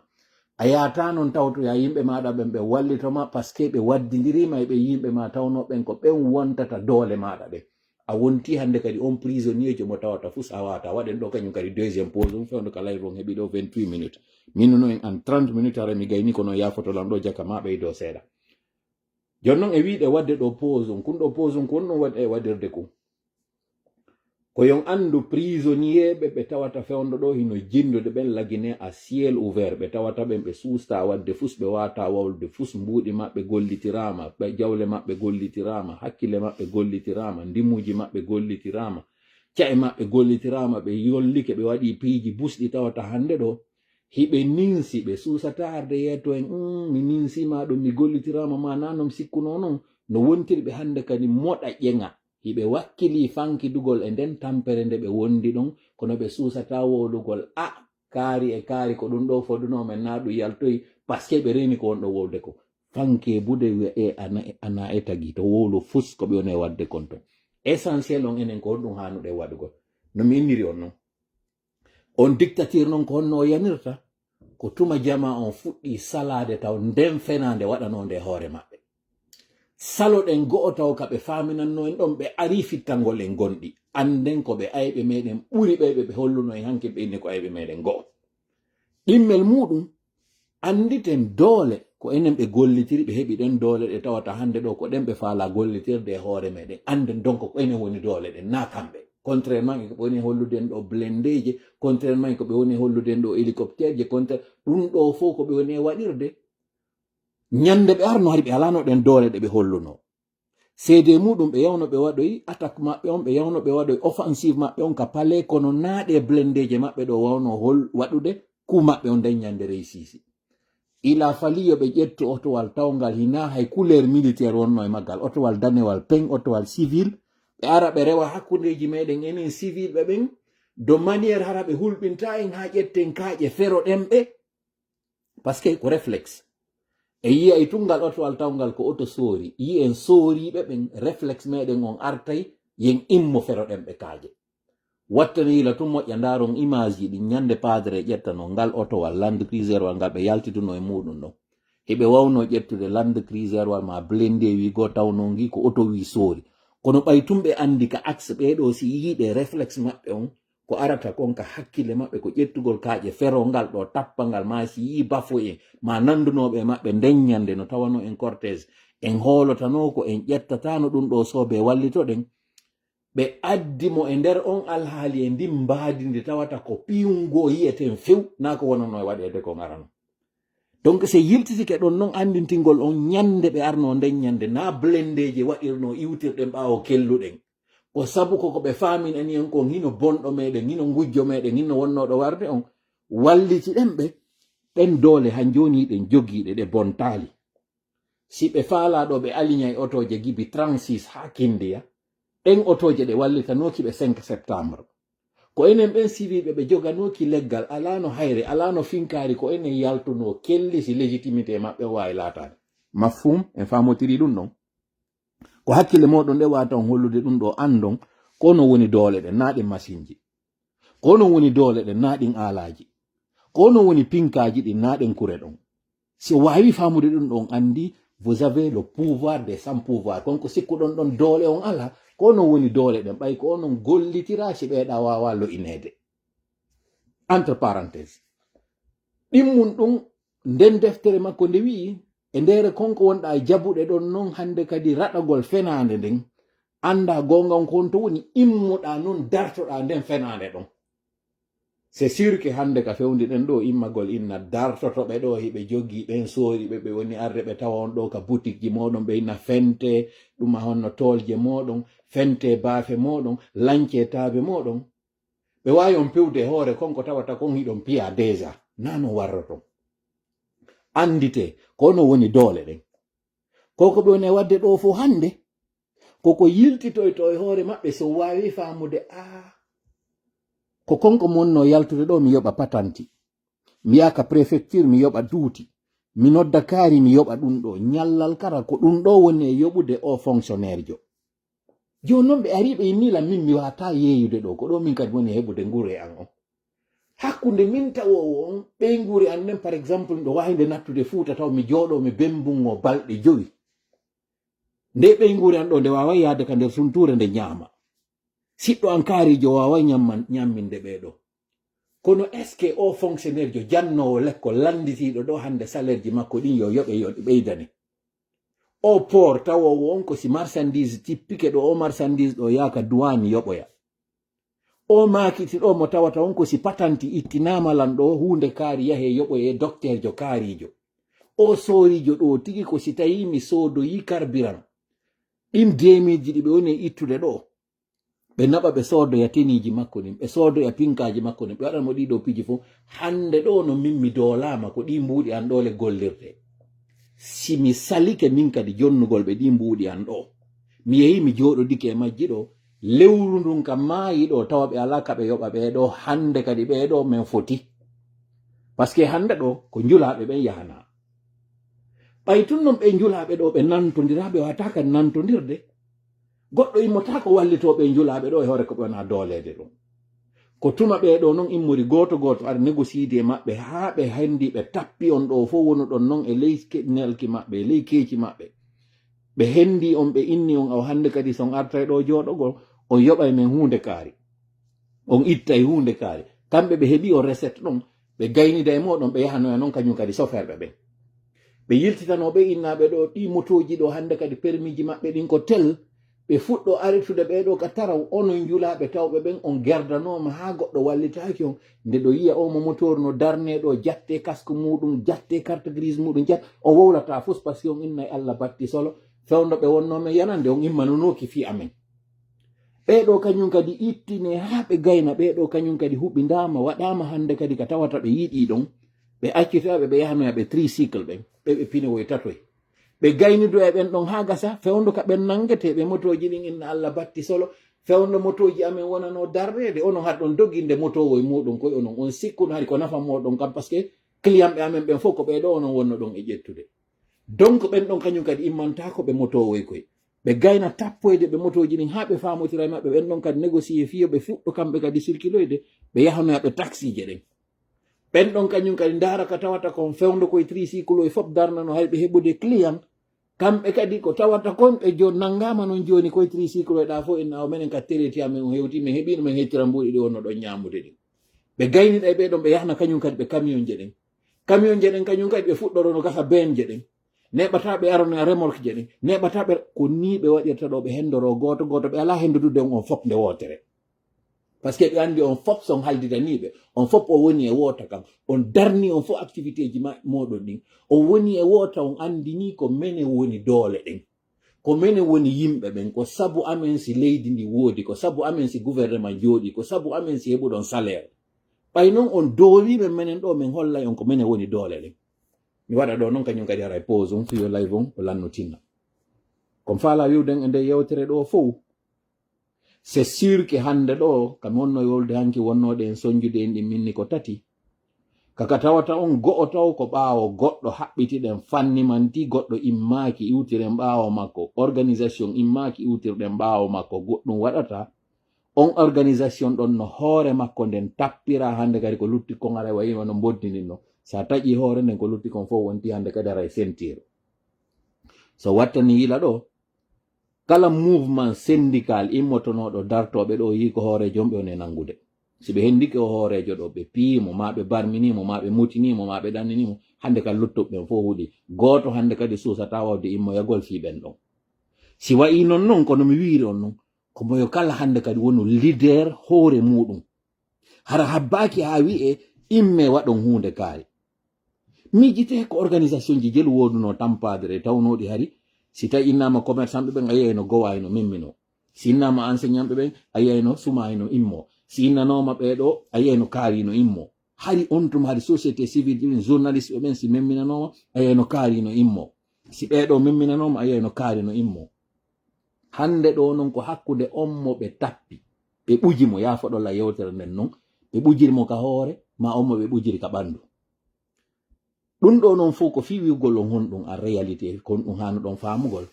Speaker 1: a yata noon tawtoya yimɓe maɗa ɓen ɓe wallitoma par ce que ɓe waddidirima e ɓe yimɓe ma tawnoɓen ko ɓen wontata doole maɗa ɗe a wonti hande kadi on prisonnier jo mo tawata fuu sa wata waɗen ɗo kañum kadi deuxiéme pause um fewndo ka layre on heeɓi ɗo 28 minutes min no en 30 minutes ara mi gayni kono yafotolan ɗo jaka ma ɓeydo seeɗa jon noon e wiɗe wadde ɗo pause um kun ɗo pause um kon ɗum waɗi e waɗirde kum ko yon andu prisonnier ɓe tawata fewndo ɗo hino jindude ɓen lagine a ciel ouvert ɓe tawata ɓen ɓe suusta wadde fus ɓe wata wawde fus mbuuɗi maɓɓe gollitirama jawle maɓɓe gollitirama hakkille maɓɓe gollitirama ndimuji maɓɓe gollitirama cae maɓɓe gollitirama ɓe yollike ɓe waɗi piiji busɗi tawata hande ɗo hiɓe ninsi ɓe suusata arde yetto en mi ninsima ɗum mi gollitirama ma nanom sikkuno noon no wontirɓe hande kadi moɗa ƴeŋa hiɓe wakkili fankidugol e nden tampere nde ɓe wondi ɗon kono ɓe suusata wowlugol kaari e kaari ko ɗum ɗo fodunomen na ɗum yaltoyi par ce que ɓe reni ko wonɗo wowde ko fanke bude wi'e ana e tagi to wowlu fus ko ɓe woni e wadde kon ton essentiel on enen ko honɗum hanuɗe waɗugol no mi inniri on noon on dictature noon ko honno o yanirta ko tuma jama on fuɗɗi salade taw nden fenande waɗanode hoore maɓɓe saloɗen go'o taw ka ɓe faminanno en ɗon ɓe ari fittangol en gonɗi anden ko ɓe ayɓe meɗen ɓuri ɓeyɓe ɓe holluno en hanke ɓe inni ko ayɓe meɗen go'o ɗimmel muɗum anditen doole ko enen ɓe gollitiri ɓe heɓi ɗen doole ɗe tawata hande ɗo ko ɗen ɓe faala gollitirde e hoore meɗen anden donc ko enen woni doole ɗen na kamɓe contrairement e ko ɓe woni holluden ɗo blendeje contrairement e ko ɓe woni holluden ɗo hélicoptére je ɗum ɗo fof ko ɓe woni e waɗirde ñande ɓe arno hari ɓe alano ɗen doole ɗe ɓe holluno seede muɗum ɓe yawno ɓe waɗoyi attaque maɓɓe on ɓe yawno ɓe waɗoyi offensive maɓɓe on ka pale kono naaɗe blendeje maɓɓe ɗo wawno waɗude ku maɓɓe on nden ñande reysisi ila fali yo ɓe ƴettu otowal tawgal hina hay couleur militaire wonno e maggal otowal danewal peng otowal civil ɓe ara ɓe rewa hakkundeji meɗen enen civil ɓe ɓen de manière hara ɓe hulɓinta en ha ƴetten kaaƴe feroɗen ɓe par ce que ko réflexe e yiya e tungal otowal tawgal ko oto soori yi en sooriɓe ɓen réflexe meɗen on artay yen immo feroɗen ɓe kaaje wattane yila tun moƴƴa ndaron image ji ɗi ñande padre ƴettano ngal otowal land cruiser wal ngal ɓe yaltituno e muɗum ɗon heɓe wawno ƴettude land cruiser wal ma blende wi go tawnongi ko oto wi soori kono ɓaytumɓe andi ka axe ɓeɗo si yiiɗe réflexe maɓɓe on ko arata kon ka hakkille maɓɓe ko ƴettugol kaaƴe ferongal ɗo tappangal ma si yi bafo en ma nandunoɓe maɓɓe nden ñande no tawano en cortège en hoolotano ko en ƴettatano ɗum ɗo soɓe wallitoɗen ɓe addimo e nder on alhaali e ndin mbaadi ndi tawata ko piyungo yiyeten few na ko wonano e waɗede kon arano donc so yiltitike ɗon noon andintingol on ñande ɓe arno nden ñande na blendeje waɗirno iwtirɗen ɓaawo kelluɗen ko sabu koko ɓe faamin ani en kon hino bonɗo meɗen hino gujjo meɗen hino wonnoɗo warde on walliti ɗen ɓe ɗen doole han joni ɗen jogiiɗe ɗe bontali si ɓe faalaɗo ɓe aliñay otoje gibi 36 ha kindiya ɗen otoje ɗe wallitanoki ɓe 5 septembre ko enen ɓen siwiɓe ɓe joganoki leggal alano hayre alano finkari ko enen yaltuno kelli si légitimité maɓɓe wawi laatade mafhum en famotiri ɗum ɗon ko hakkille moɗon ɗe wata on hollude ɗum ɗo andon kono woni doole ɗen naɗin machine ji kono woni doole ɗen naɗin alaji kono woni pinkaji ɗin naɗen kure ɗon si wawi famude ɗum ɗon andi vous avez le pouvoir des sans pouvoir konko sikkuɗon ɗon doole on ala kono woni doole ɗen ɓay ko onon gollitira si ɓeeɗa wawa lo'inede entre parenthèse ɗimmum ɗum nden deftere makko nde wi'i e ndere konko wonɗa jabuɗe ɗon noon hande kadi raɗagol fenande nden anda gonga kon to woni immuɗa noon dartoɗa nden fenande ɗon c'est sûr que hande ka fewndi ɗen ɗo immagol inna dartotoɓe ɗo hiɓe jogii ɓen sooriɓe ɓe woni arde ɓe tawa on ɗo ka boutique ji moɗon ɓe inna fente ɗum honno tolje moɗon fente baafe moɗon lance taabe moɗon ɓe wawi on pewde hoore konko tawata kon hiɗon piya déjà nano warroton andite kono woni doole ɗen koko ɓe woni wadde ɗo fo hande koko yiltitoyto e hoore maɓɓe so wawi famude ko konko monno yaltude ɗo mi yoɓa patanti mi yaka préfecture mi yoɓa duuti mi nodda kaari mi yoɓa ɗum ɗo ñallal kara ko ɗum ɗo woni e yoɓude o fonctionnaire jo joni noon ɓe ari ɓe innila min mi wata yeeyude ɗo ko ɗo min kadi woni heɓude ngure an on hakkunde min tawowo on ɓey nguri an nden par exemple ɗo wawide nattude fuuta taw mi jooɗo mi bembungo balɗe 5 nde ɓey nguri an ɗo nde wawa yaade ka nder sunture nde ñaama siɗɗo an kaarijo wawa ñamminde ɓeɗo kono est ce que o fonctionnaire jo jannowo lekkol landitiɗo ɗo hande salaire ji makko ɗin yo yoɓe yo ɓeydane o port tawowo on ko si marchandise tippike ɗo o marchandise ɗo yaaka douane yoɓoya o makiti ɗo mo tawata on ko si patanti ittinamalan ɗo hunde kaari yahe yoɓoye docteur jo kaarijo o soorijo ɗo tigi ko si tawi mi soodoyi carburant ɗin demiji ɗi ɓe woni ittude ɗo ɓe naɓa ɓe soodoya teniji makko ɗin ɓe soodoya pinkaji makko ɗin ɓe waɗanmo ɗiɗo piji fo hande ɗo no min mi doolama ko ɗi mbuuɗi an ɗole gollirte si mi salike min kadi jonnugol ɓe ɗi mbuuɗi an ɗo mi yehi mi jooɗodike e majji ɗo lewru ndun kam maayi ɗo tawa ɓe ala ka ɓe yoɓa ɓeɗo hande kadi ɓeɗo min foti par ce que hande ɗo ko njulaɓe ɓen yahana ɓay tun non ɓe njulaɓe ɗo ɓe nantodira ɓe wata kadi nantodirde goɗɗo immota ko wallitoɓe njulaɓe ɗo e hoore ko ɓe wona doolede ɗum ko tuma ɓeɗo noon immori goto goto aɗa négociide maɓɓe ha ɓe hendi ɓe tappi on ɗo fo wonu ɗon noon e ley nelki maɓɓe e ley keeci maɓɓe ɓe hendi on ɓe inni on aw hande kadi son artay ɗo jooɗogol on yoɓay men hunde kaari on ittay hunde kaari kamɓe ɓe heeɓi o recette ɗon ɓe gaynida e moɗon ɓe yahanoya noon kañum kadi soferɓe ɓen ɓe yiltitanoɓe innaɓe ɗo ɗi motoji ɗo hande kadi permis ji maɓɓe ɗin ko tel ɓe fuɗɗo aritude ɓeɗo ka taraw onon julaɓe tawɓe ɓen on gerdanoma ha goɗɗo wallitaki on nde ɗo yiya omo motor no darne ɗo jatte casque muɗum jatte carte grise muɗum jat o wowlata fos par ce que on innayi Allah batti solo fewno ɓe wonnomen yanande on immanonoki fi amen ɓeɗo kañum kadi ittine ha ɓe gayna ɓeɗo kañum kadi huɓidama waɗama hande kadi ka tawata ɓe yiɗi ɗon ɓe accitaɓe ɓe yahanoyaɓe tricycle ɓen ɓeɓe pinewoye tatoy ɓe gaynido e ɓen ɗon ha gasa fewndo ka ɓen nangete ɓe motoji ɗin inna Allah batti solo fewno motoji amen wonano darrede onon haɗon doginde motowo e muɗum koye onon on sikkuno hari ko nafa moɗon kam par ce que client ɓe amen ɓen fof ko ɓeɗo onon wonno ɗon e ƴettude donc ɓen ɗon kañum kadi immantako ɓe motowo e koye ɓe gayna tappoyde ɓe motoji ɗin ha ɓe famotira e maɓɓe ɓen ɗon kadi négocié fiyo ɓe fuɗɗo kamɓe kadi circuloyde ɓe yahanoyaɓe taxije ɗen ɓen ɗon kañum kadi ndara ka tawata kon fewndo koye tricycle e fof darnano hay ɓe heɓude client kamɓe kadi ko tawata kon ɓe jo nangama noon joni koye tricycle e ɗa fof en aw menen ka tereti amen o hewti min heeɓino men heccira mbuɗi ɗi wonno ɗon ñamude ɗin ɓe gayniɗa e ɓeɗon ɓe yahna kañum kadi ɓe camion je ɗen kañum kadi ɓe fuɗɗorono gasa ben je ɗen neɓata ɓe arona remorque je ɗen neɓata ɓe ko ni ɓe waɗirta ɗo ɓe hendoro goto goto ɓe ala hendudude on fof nde wotere par ce que ɓe andi on fof son haldidaniɓe on fof o woni e woota kam on darni on fof activité ji moɗon ɗin o woni e woota on andini ko mene woni doole ɗen ko mene woni yimɓe ɓen ko sabu amen si leydi ndi woodi ko sabu amen si gouvernement jooɗi ko sabu amen si heɓuɗon salaire ɓay noon on dowiɓe menen ɗo min hollay on ko mene woni doole ɗen mi waɗa ɗo noon kañum kadi haray pause on fiyo live on o lannotinna comme faala wiwden e nde yewtere ɗo fof c'est sûr que hande ɗo kam wonno wolde hanki wonnoɗe en soñjude en ɗin minni ko tati kaka tawata on go'o taw ko ɓaawo goɗɗo haɓɓitiɗen fannimanti goɗɗo immaki iwtiren ɓaawo makko organisation immaki iwtirɗen ɓaawo makko goɗɗum waɗata on organisation ɗon no hoore makko nden tappira hande kadi ko lutti kon ara wayima no boddinino sa taƴi hoore nden ko lutti kon fof wonti hande kadi ara sentir so wattani yila ɗo kala mouvement syndical immotonoɗo dartoɓe ɗo yi ko hoorejo on ɓe one nangude si ɓe hendiki o hoorejo ɗo ɓe piimo ma ɓe barminimo ma ɓe mutinimo ma ɓe ɗanninimo hande kadi luttuɓe ɓen fof huuɗi goto hande kadi susata wawde immoyagol fiɓen ɗon si wayi non noon kono mi wiiri on noon ko moyo kala hande kadi wonu leader hoore muɗum hara habbaki ha wi'e imme waɗon hunde kaari miijite ko organisation ji jelu woduno tampadere tawnoɗi hari si tawi innama commerçant ɓe ɓen a yiyayno gowayno mimmino si innama enseignant ɓe ɓen a yiyayno sumayno immo si innanoma ɓeɗo a yiyayno kaarino immo hari on tum hari société civile ji ɓen journaliste ɓe ɓen si memminanoma a yiyayno kaarino immo si ɓeɗo memminanoma a yiyayno kaarino immo hande ɗo noon ko hakkude on mo ɓe tappi ɓe ɓujimo yafaɗolla yewtere nden noon ɓe ɓujirimo ka hoore ma on mo ɓe ɓujiri ka ɓandu ɗum ɗo noon fof ko fi wiwgol on honɗum a réalité kon ɗum hano ɗon famugol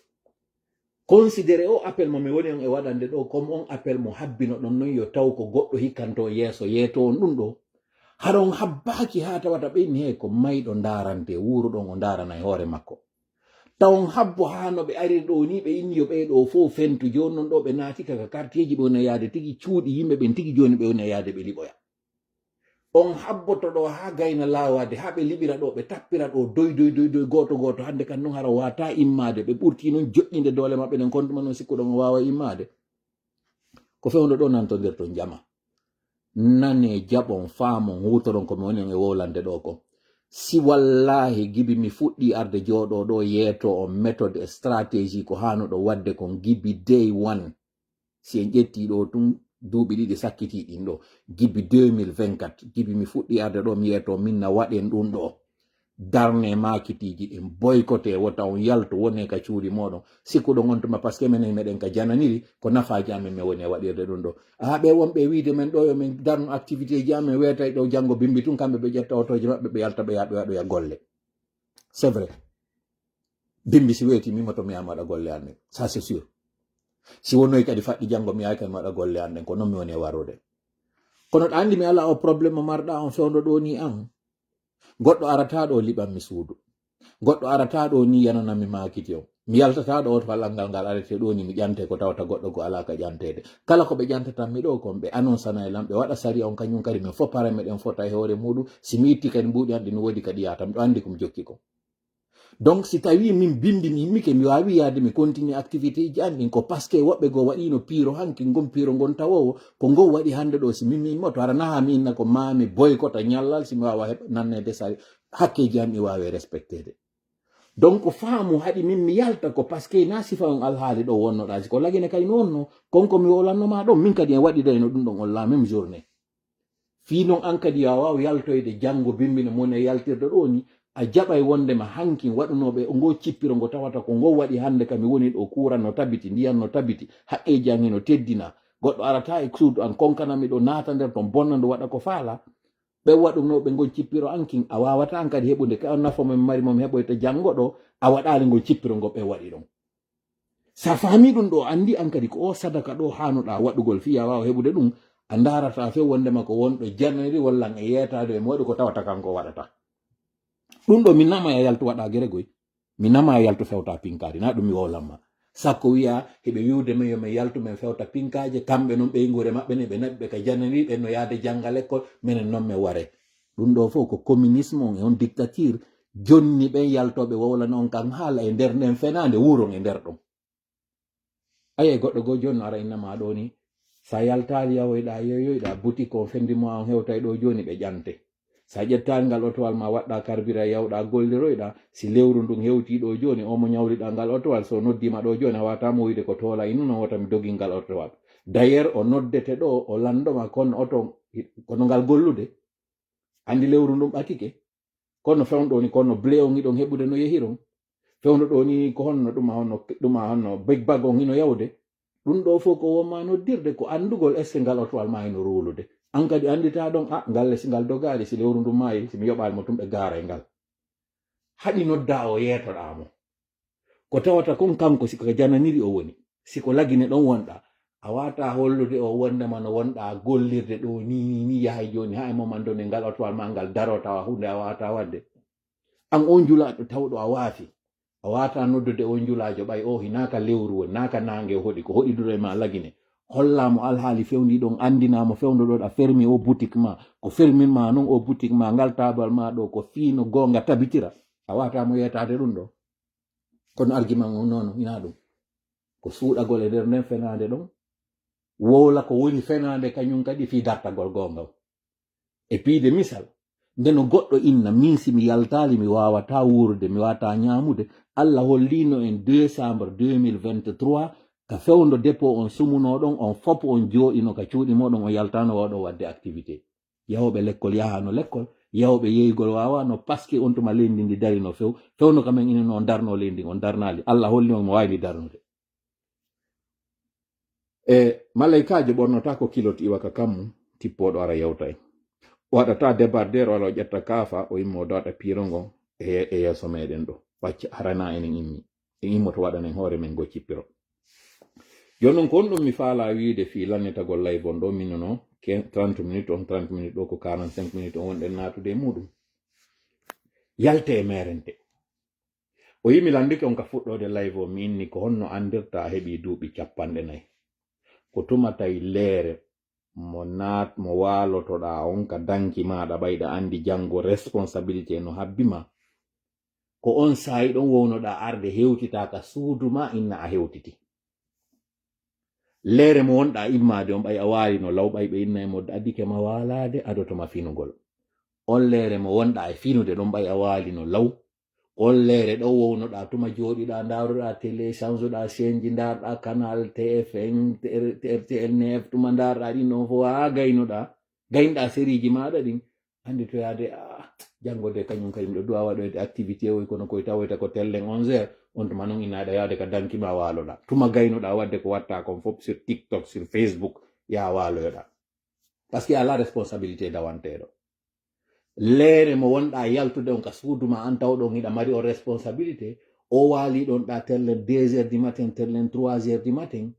Speaker 1: considéré o appel mo mi woni on e waɗande ɗo comme on appel mo habbino ɗon noon yo taw ko goɗɗo hikkanto yeeso yeeto on ɗum ɗo haɗon habbaki ha tawata ɓenni he ko mayɗo darante wuro ɗon o darana e hoore makko tawon habbo hano ɓe ari ɗo ni ɓe inni yo ɓeɗo fof fentu joni noon ɗo ɓe naati kaka quartier ji ɓe woni yaade tigi cuuɗi yimɓe ɓen tigi joni ɓe woni yaade ɓe liɓoya on habboto ɗo ha gayna lawade ha ɓe liɓira ɗo ɓe tappira ɗo doy goto goto hande kan noon hara wata immade ɓe ɓurti noon joƴƴinde doole maɓɓe ɗen kontuma noon sikkuɗon o wawa immade ko fewno ɗo nantodir ton jama nane jaɓon faamon hutoron komi woni on e wowlande ɗo ko si wallahi gibi mi fuɗɗi arde jooɗo ɗo yeeto on méthode e stratégie ko hanuɗo wadde kon gibi day one si en ƴetti ɗo tum duuɓi ɗiɗi sakkitiɗin ɗo gibi 2024 gibi mi fuɗɗi arde ɗo mi yeeto minna waɗen ɗum ɗo darne makitiji ɗin boycoté wota on yalto woni ka cuuɗi moɗon sikkuɗo on tuma par ce que minen meɗen ka jananiri ko nafaji amen mi woni e waɗirde ɗum ɗo ɓe wonɓe wiide men ɗo yo min darno activité ji amen wetay ɗo janggo bimbi tun kamɓe ɓe ƴetta otoji maɓɓe ɓe yalta ɓe waɗoya golle c'est vrai bimbi si weeti mima to mi yaha waɗa golle amen ça c'est sûr si wonnoyi kadi faɗɗi janggo mi yahi kadi waɗa golle anden ko noon mi woni e warude kono ɗa andi mi ala o probléme mo marɗa on fewdo ɗo ni an goɗɗo arata ɗo liɓanmi suudu goɗɗo arata ɗo ni yananami makiti on mi yaltata ɗo to fallal ngal arete ɗo ni mi ƴante ko tawata goɗɗo go ala ka ƴantede kala ko ɓe ƴantatanmi ɗo kon ɓe annonsana e lam ɓe waɗa sari on kañum kadi min fof para meɗen fota e hoore muɗum si mi itti kadi mbuɗi hanɗi no woodi kadi yata miɗo andi komi jokki ko donc si tawi min bimbi mi himmike mi wawi yaade mi continue activité ji an ɗin ko par ce que woɓɓe goo waɗino piiro hanki gon piiro gon tawowo ko ngo waɗi hande ɗo si min mimmoto hara naha mi inna ko mami boykota ñallal simi wawa heɓa nannede sari hakkeji an mi wawi respectede donc faamu haɗi min mi yalta ko par ce que na sifa on alhaali ɗo wonnoɗaji ko lagine kay mi wonno konko mi wolannoma ɗon min kadi en waɗidayno ɗum ɗon on la même journée fi noon an kadi ya waw yaltoyde janggo bimbino mon e yaltirde ɗo ni a jaɓay wondema hankin waɗunoɓe ngo cippiro ngo tawata ko ngo waɗi hande kam mi woni ɗo kuran no tabiti ndiyan no tabiti haqqeji an no teddina goɗɗo arata e suudu an konkana miɗo naata nder ton bonnando waɗa ko faala ɓe waɗum no ɓe ngol cippiro ankin a wawata an kadi heɓude ka nafo mo mari momi heɓoyta janngo ɗo a waɗali ngol cippiro ngo ɓe waɗi ɗon sa faami ɗum ɗo andi an kadi ko o sadaka ɗo hanuɗa waɗugol fi a wawa heɓude ɗum a darata few wondema ko wonɗo janiri wallan e yetade emo waɗi ko tawata kanko waɗata ɗum ɗo min nama ya yaltu waɗa geregoy min nama ya yaltu fewta pinkari na ɗum mi wolanma sakko wiya heɓe wiwde men yomin yaltu men fewta pinkaje kamɓe noon ɓeygure maɓɓe ne ɓe naɓɓe ka janiri ɓe no yaade janggal école minen noon min ware ɗum ɗo fof ko communisme on e on dictature jonni ɓen yaltoɓe wowlana on kan haala e nder nden fenade wuron e nder ɗum aye goɗɗo go joni no ara innama ɗo ni sa yaltali yawoyɗa yeyoyɗa boutique on fendimo on hewtay ɗo joni ɓe ƴante sa ƴettali ngal otowal ma waɗɗa karbira yawɗa golliroyɗa si lewru ndun hewti ɗo joni omo ñawliɗa ngal otowal so noddima ɗo joni a watamo wide ko tola inu non wota mi dogi ngal otowal d'ailleurs o noddete ɗo o landoma kono oto kono ngal gollude andi lewru ndun ɓakike kono fewɗo ni kono blé on iɗon heɓude no yehiron fewno ɗo ni ko honno ɗuma honno big bag on hino yawde ɗum ɗo fof ko wonma noddirde ko andugol est ce que ngal otowal ma hino ruulude an kadi andita ɗon ngalle si ngal dogari si lewru ndu maayi simi yoɓali mo tumɓe gaara e ngal haɗi nodda o yetoɗamo ko tawata kon kanko siko jananiri o woni siko lagine ɗon wonɗa a wata hollude o wondema no wonɗa gollirde ɗo ni yahay joni ha e momandone ngal otowal ma ngal daro tawa hunde a wata wadde an on julaɗo tawɗo a waafi a wata noddude on julajo ɓay o hinaka lewru woni naka nangue hoɗi ko hoɗi duɗo e ma lagine hollamo alhaali fewndi ɗon andinamo fewndo ɗo ɗa fermi o boutique ma ko ferminma noon o boutique ma ngal tabal ma ɗo ko fiino gonga tabitira a watamo yetade ɗum ɗo kono argument on noon ina ɗum ko suuɗagol e nder nden fenade ɗon wowla ko woni fenade kañum kadi fi dartagol gonga e piide misal ndeno goɗɗo inna min simi yaltali mi wawata wurde mi wawata ñamude allah hollino en décembre 2023 ka fewndo dépôt on sumunoɗon on fop on jooɗino ka cuuɗi moɗon on yaltano wawɗo wadde activité yahoɓe l'école yahano l'école yahoɓe yeygol wawano par ce que on tuma leydi ndi dari no fewno kamen inino on darno leydi on darnali allah holli on mo wawni darnude e malaikajo ɓornota ko kilot iwaka kammu tippoɗo ara yewta en waɗata débardeur wala o ƴetta kaafa o immo do waɗa piirongon e yeeso meɗen ɗo wacca harana enen immi en immoto waɗanen hoore men go cippiro joni noon ko on ɗum mi faala wiide fi lannitagol live on ɗo minnono 30 minutes on 30 minutes ɗo ko 45 minutes on wonɗen natude e muɗum yalte e merente o yimi landike on ka fuɗɗode live o mi inni ko honno andirta heɓi duuɓi 40 ko tumatay leere mo walotoɗa on ka danki maɗa ɓayɗa andi jango responsabilité no habbima ko on saayi ɗon wownoɗa arde hewtita ka suudu ma inna a hewtiti leere mo wonɗa immade on ɓay a waali no law ɓay ɓe inna e modde addike ma waalade adotoma finugol on leere mo wonɗa e finude ɗon ɓay a waali no law on leere ɗo wownoɗa tuma jooɗiɗa ndaruɗa télé changeɗa senji darɗa canal TFN RTL9 tuma darɗa ɗin ɗon fo ha gaynoɗa sériji maɗa ɗin andi to yaade janngode kañum kadi miɗo duwa waɗoyde activité oy kono koye tawoyta ko tellen 11h on tuma noon inaɗa yaade ka dankima waloɗa tuma gaynoɗa wadde ko watta kon fof sur TikTok sur Facebook ya waloyoɗa par ce que ala responsabilité dawanteɗo leere mo wonɗa yaltude on ka suuduma an tawɗon iɗa mari on responsabilité o waali ɗon ɗa tellen 2h du matin tellen 3h du matin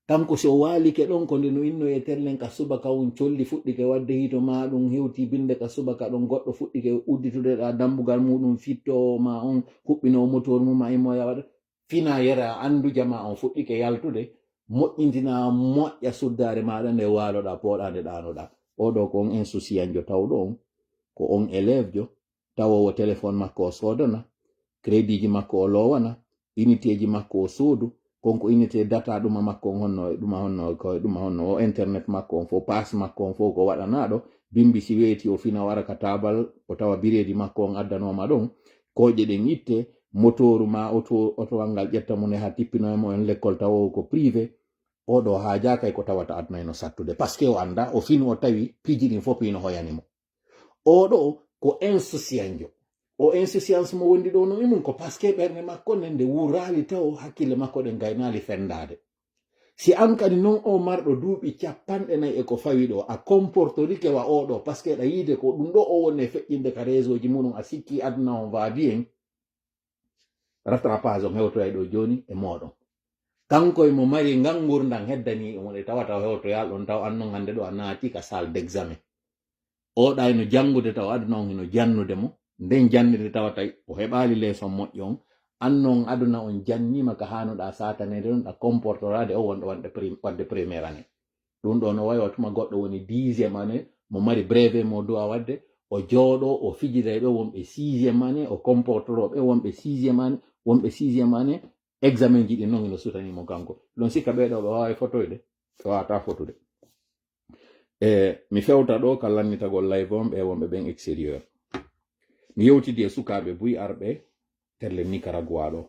Speaker 1: kanko so waalike ɗon ko nde no inno e tellen ka subaka on colli fuɗɗike wadde hito ma ɗum hewti binde ka subaka ɗon goɗɗo fuɗɗike udditude ɗa dambugal muɗum fitto ma on huɓɓino motor muma immo yawaɗa fina yera anduja ma on fuɗɗike yaltude moƴƴintina moƴƴa suddare maɗa nde waloɗa poɗade ɗanoɗa oɗo ko on insoucianjo tawɗo on ko on élève jo tawowo téléphone makko o sodana crédit ji makko o lowana unité ji makko o soodu konko unité data ɗuma makko on ɗuma honno o internet makko on fo passe makko on fo ko waɗanaɗo bimbi si weeti o fina wara ka tabal o tawa biredi makko on addanoma ɗon koƴe ɗen itte motoru ma otowal ngal ƴetta mone ha tippinoyemo en l'école tawowo ko privé oɗo ha jakay ko tawata adnayno sattude par ce que o anda o fini o tawi piiji ɗin fof ino hoyanimo oɗo ko insoucianjo o insouciance mo wondi ɗo no imum ko par ce que ɓernde makko nde wurali taw hakkille makko ɗen gaynali fendade si an kadi non o marɗo duuɓi 40 e ko fawi ɗo a comportorike wa oɗo par ce que ɗa yiide ko ɗum ɗo o woni e feƴƴinde ka réseau ji muɗum a sikki aduna on va bien rattrapage on hewtoyay ɗo joni e moɗon kanko e mo mari ngan gurdam heddani mo ɗe tawata hewtoyal ɗon taw annon hande ɗo a naati ka salle d' examen oɗa eno jangude taw aduna on eno jannude mo nden jannde tawata o heɓali leeson moƴƴo on annon aduna on jannima ka hanuɗa satanede ɗon ɗa comportorade o wonɗo wadde premiére année ɗum ɗo no wawi watuma goɗɗo woni 10e année mo mari brevet mo duwa wadde o jooɗo o fijiday ɗo wonɓe 6e année o comportoroɓe wonɓe 6e année wonɓe 6e année examen ji ɗi noon ino sutanimo kanko ɗon sikka ɓeɗo ɓe wawi fotoyde ɓe wawata fotude mi fewta ɗo ka lannitagol live on ɓe wonɓe ɓen extérieur mi yewtidi e sukaɓe buy arɓe telle Nicaragua ɗo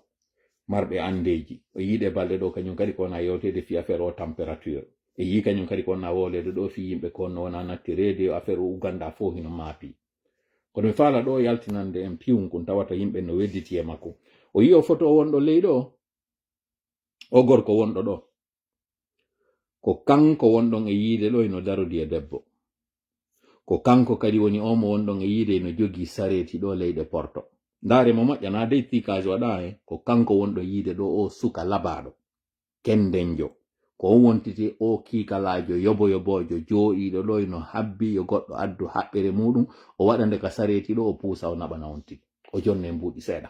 Speaker 1: marɓe andeji o yiide balɗe ɗo kañum kadi ko wona yewtede fi affaire o température e yi kañum kadi ko wona wolede ɗo fi yimɓe ko no wona nattirede affaire o uganda fo hino maapi kono mi faala ɗo yaltinande en piwum kun tawata yimɓe no wedditi e makko o yi o photo o wonɗo ley ɗo o gorko wonɗo ɗo ko kanko wonɗon e yiide ɗo eno darodi e debbo ko kanko kadi woni omo wonɗon e yiide eno jogi sareti ɗo leyɗe porto ndaare mo moƴƴana dey tikage waɗa he ko kanko wonɗo yiide ɗo o suka labaɗo kendenjo ko on wontiti o kiikalajo yoboyobojo jooɗiɗo ɗo eno habbi yo goɗɗo addu haɓɓere muɗum o waɗande ka sareti ɗo o puusa o naɓana on tigi o jonne mbuuɗi seeɗa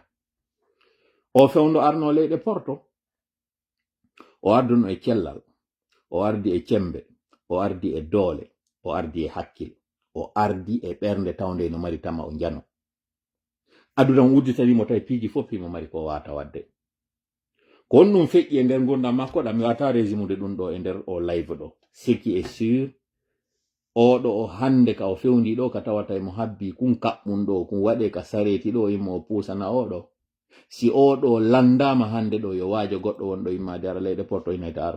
Speaker 1: o fewndo arno leyɗe porto o arduno e cellal o ardi e cembe o ardi e doole o ardi e hakkil o ardi e ɓernde tawde no mari tama o jano adudan udditanimo tawi piiji fof mo mari ko wata wadde ko on ɗum feƴƴi e nder gurdam makko ɗam mi wata résimude ɗum ɗo e nder o live ɗo ce qui est sûr oɗo o hande ka o fewndi ɗo ka tawata mo habbi kun kaɓɓum ɗo kun waɗe ka sareti ɗo immo o pusana oɗo si oɗo landama hande ɗo yo waajo goɗɗo wonɗo immade ara leyɗe porto inayta ar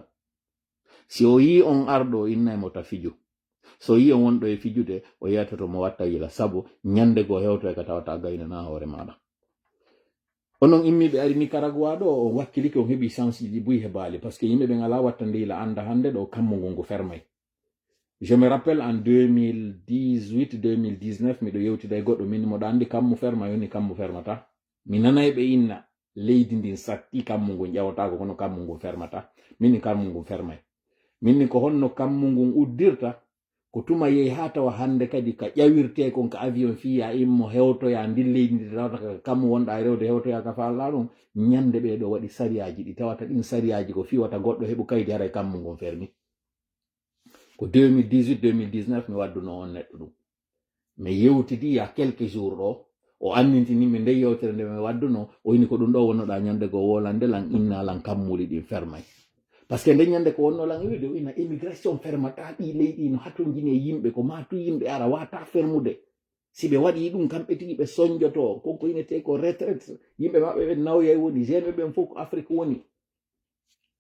Speaker 1: si o yi on arɗo innaymo ta fiju so yi on wonɗo e fijude o yiyata to mo watta yila sabu ñande goo hewto e ka tawata gaynana hoore maɗa onon immiɓe ari Nicaragua ɗo on wakkilike on heeɓi chance ji buy heɓali par ce que yimɓe ɓe ngala watta ndila anda hande ɗo kammungu ngu fermay je me rappelle en 2018 2019 miɗo yewtida e goɗɗo min moɗa andi kammu ferma yoni kammu fermata mi nanay ɓe inna leydi ndin satti kammu ngun ƴewatako kono kammu ngun fermata minni kammu ngun fermay minni ko honno kammu ngun uddirta ko tuma yehi ha tawa hande kadi ka ƴawirte kon ka avion fiya immo hewtoya ndin leydi ndi tawata ka kammu wonɗa e rewde hewtoya ka falla ɗum ñande ɓeɗo waɗi sariyaji ɗi tawata ɗin sariyaji ko fiwata goɗɗo heɓu kaydi haray kammu ngun fermi ko 2018 2019 mi wadduno on neɗɗo ɗum mi yewtidi ya quelques jours ɗo o annintinimi nde yewtere nde mi wadduno o yini ko ɗum ɗo wonnoɗa ñande go wolande lan inna lan kammuli ɗin fermay par ce que nde ñande ko wonno lan wiide o ina immigration fermata ɗi leydi no hatojini e yimɓe ko matu yimɓe ara wata fermude si ɓe waɗi ɗum kamɓe tigi ɓe soñjoto konko inete ko retraite yimɓe maɓɓe ɓe nawya woni jeune ɓe fof ko Afrique woni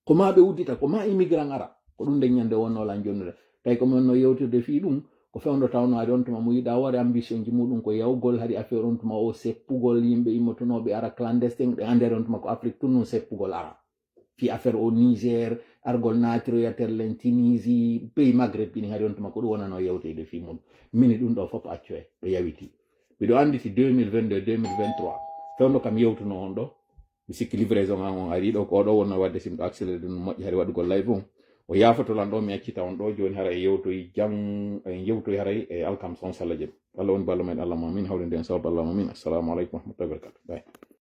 Speaker 1: ko ma ɓe uddita ko ma immigrant ara ko ɗum nde ñande wonno lan jonnude tawi ko min no yewtirde fi ɗum ko fewndo tawno ari on tuma mo yiɗa waɗa ambition ji muɗum ko yawgol hari affaire on tuma o seppugol yimɓe immotonoɓe ara clandestin ɗe andere on tuma ko Afrique tun non seppugol ara fi affaire o Niger argol naatiroyaterlen Tunisie pays Maghreb ini hari on tuma ko ɗum wonano yewtede fi mum mini ɗum ɗo fof accu e ɗo yawiti mbiɗo anditi 2022 2023 fewndo kam yewtuno on ɗo mi sikki livraison an on ari ɗo ko oɗo wonno wadde simɗo accéléré ɗum moƴƴi hari waɗugol live on o yafotolan ɗo mi accita on ɗo joni hara e yewtoyi jang en yewtoyi haray e alkam son salah jeeɗu Allah woni ballo men Allah mamin hawde nden sababu Allah mamin assalamu aleykum wa rahmatullahi wa barakatuh